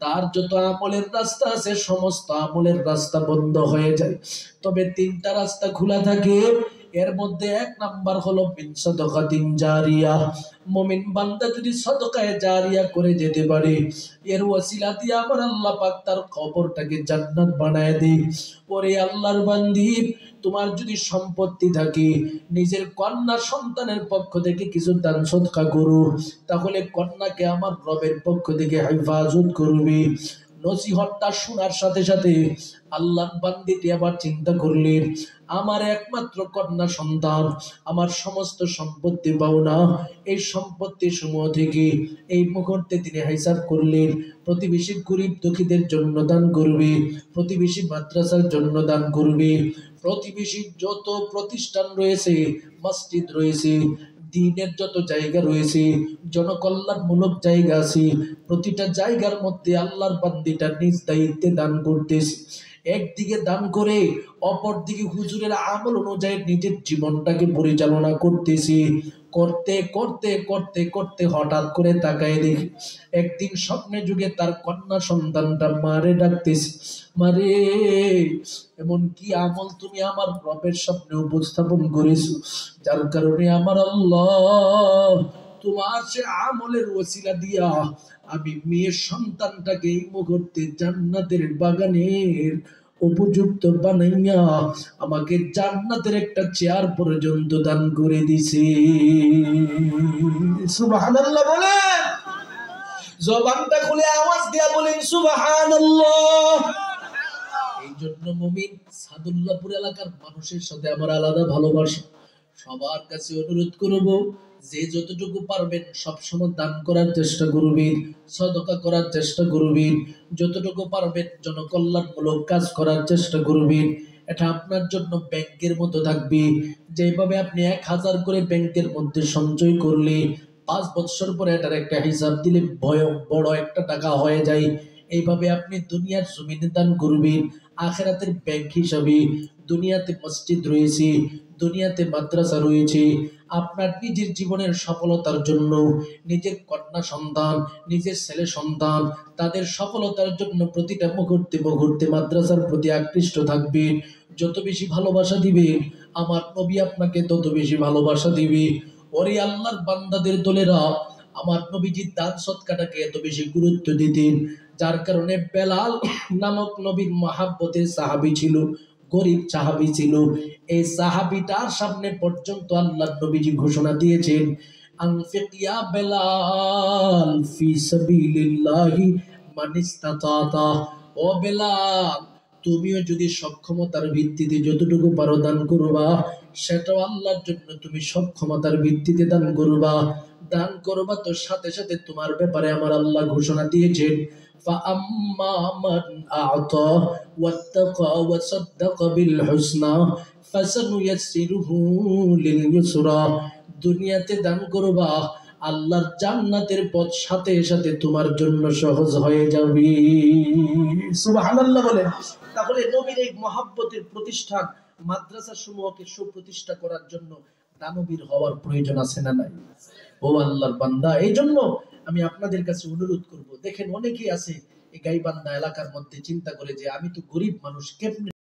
তার যত আমলের রাস্তা আছে সমস্ত আমলের রাস্তা বন্ধ হয়ে যায়, তবে তিনটা রাস্তা খোলা থাকে। এর মধ্যে এক নাম্বার হলো মিন সাদাকাতিন জারিয়া, মুমিন বান্দা যদি সাদাকায়ে জারিয়া করে যেতে পারে, এর ওসিলা দিয়ে আমার আল্লাহ পাক তার কবরটাকে জান্নাত বানায় দেয়। ওরে আল্লাহর বান্দি, তোমার যদি সম্পত্তি থাকে, নিজের কন্যা সন্তানের পক্ষ থেকে কিছু দান সদকা করো, তাহলে কন্যাকে আমার রবের পক্ষ থেকে হেফাজত করবে। নসিহতটা শোনার সাথে সাথে আল্লাহর বান্দিটি আবার চিন্তা করলেন, আমার একমাত্র কন্যা সন্তান, আমার সমস্ত সম্পত্তি পাওনা, এই সম্পত্তি সমূহ থেকে এই মুহূর্তে তিনি হিসাব করলেন, প্রতিবেশী গরিব দুঃখীদের জন্য দান করবে, প্রতিবেশী মাদ্রাসার জন্য দান করবে, প্রতিবেশী যত প্রতিষ্ঠান রয়েছে, মসজিদ রয়েছে, দ্বীনের যত জায়গা রয়েছে, জনকল্যাণমূলক জায়গা আছে, প্রতিটা জায়গার মধ্যে আল্লাহর বান্দিটা নিজ দায়িত্বে দান করতেছে। একদিকে দান করে অপর দিকে হুজুরের আমল অনুযায়ী নিজের জীবনটাকে পরিচালনা করতেছি। করতে করতে করতে করতে হঠাৎ করে তাকায় দেখি, একদিন স্বপ্নে যুগে তার কন্যা সন্তানটা মারে ডাকতেছে, মারে, এমন কি আমল তুমি আমার রবের স্বপ্নে উপস্থাপন করেছো, যার কারণে আমার আল্লাহ তোমার সে আমলের ওসিলা দিয়া আমি মেয়ের সন্তানটাকে এই মুহূর্তে জান্নাতের বাগানের উপযুক্ত বানাইয়া আমাকে জান্নাতের একটা চেয়ার পর্যন্ত দান করে দিছে। সুবহানাল্লাহ বলেন, জবানটা খুলে আওয়াজ দিয়া বলেন সুবহানাল্লাহ। এই জন্য মুমিন সাদুল্লাহপুর এলাকার মানুষের সাথে আমার আলাদা ভালোবাসা। সবার কাছে অনুরোধ করব, যে যতটুকু পারবেন সবসময় দান করার চেষ্টা করবেন, সদকা করার চেষ্টা করবেন, যতটুকু পারবেন জনকল্যাণমূলক কাজ করার চেষ্টা করবেন। এটা আপনার জন্য ব্যাংকের মতো থাকবে। যেভাবে আপনি 1000 করে ব্যাংকের মধ্যে সঞ্চয় করলে 5 বছর পরে এটার একটা হিসাব দিলে বড় একটা টাকা হয়ে যায়, এইভাবে আপনি দুনিয়ার জমিনে দান করবেন আখেরাতের ব্যাংক হিসাবে। দুনিয়াতে মসজিদ রয়েছে, দুনিয়াতে মাদ্রাসা রয়েছে। আপনার নিজের জীবনের সফলতার জন্য, নিজের কন্যা সন্তান, নিজের ছেলে সন্তান, তাদের সফলতার জন্য প্রতিটা মুহূর্তে মুহূর্তে মাদ্রাসার প্রতি আকৃষ্ট থাকবেন। যত বেশি ভালোবাসা দিবেন আমার নবী আপনাকে তত বেশি ভালোবাসা দিবে। ওরে আল্লাহর বান্দাদের দলেরা, আমার নবীজি দান সৎকাটাকে এত বেশি গুরুত্ব দিতেন, যার কারণে বেলাল নামক নবীর মহাব্বতের সাহাবী ছিল, গরিব সাহাবী ছিল। এই সাহাবীটার সামনে পর্যন্ত আল্লাহর নবীজি ঘোষণা দিয়েছেন, আনফিক ইয়া বেলাল ফি সাবিলিল্লাহি মান ইসতাতা। ও বেলাল, তুমিও যদি সক্ষমতার ভিত্তিতে যতটুকু পারো দান করবা, সেটাও আল্লাহর জন্য তুমি সক্ষমতার ভিত্তিতে দান করবা। দান করবা তো সাথে সাথে তোমার ব্যাপারে আমার আল্লাহ ঘোষণা দিয়েছেন, فأما من أعطى واتقى وصدق بالحسنى فسنيسره لليسرى। দুনিয়াতে দান করবা, আল্লাহর জান্নাতের পথ সাথে সাথে তোমার জন্য সহজ হয়ে যাবে। সুবহানাল্লাহ বলে। তাহলে নবীর এই মহব্বতের প্রতিষ্ঠান মাদ্রাসা সমূহকে সুপ্রতিষ্ঠা করার জন্য দানবীর হওয়ার প্রয়োজন আছে না নাই? ও আল্লাহর বান্দা, এই জন্য আমি আপনাদের কাছে অনুরোধ করব, দেখেন অনেকেই আছে এই গাইবান্ধা এলাকার মধ্যে চিন্তা করে যে আমি তো গরিব মানুষ, কেমনে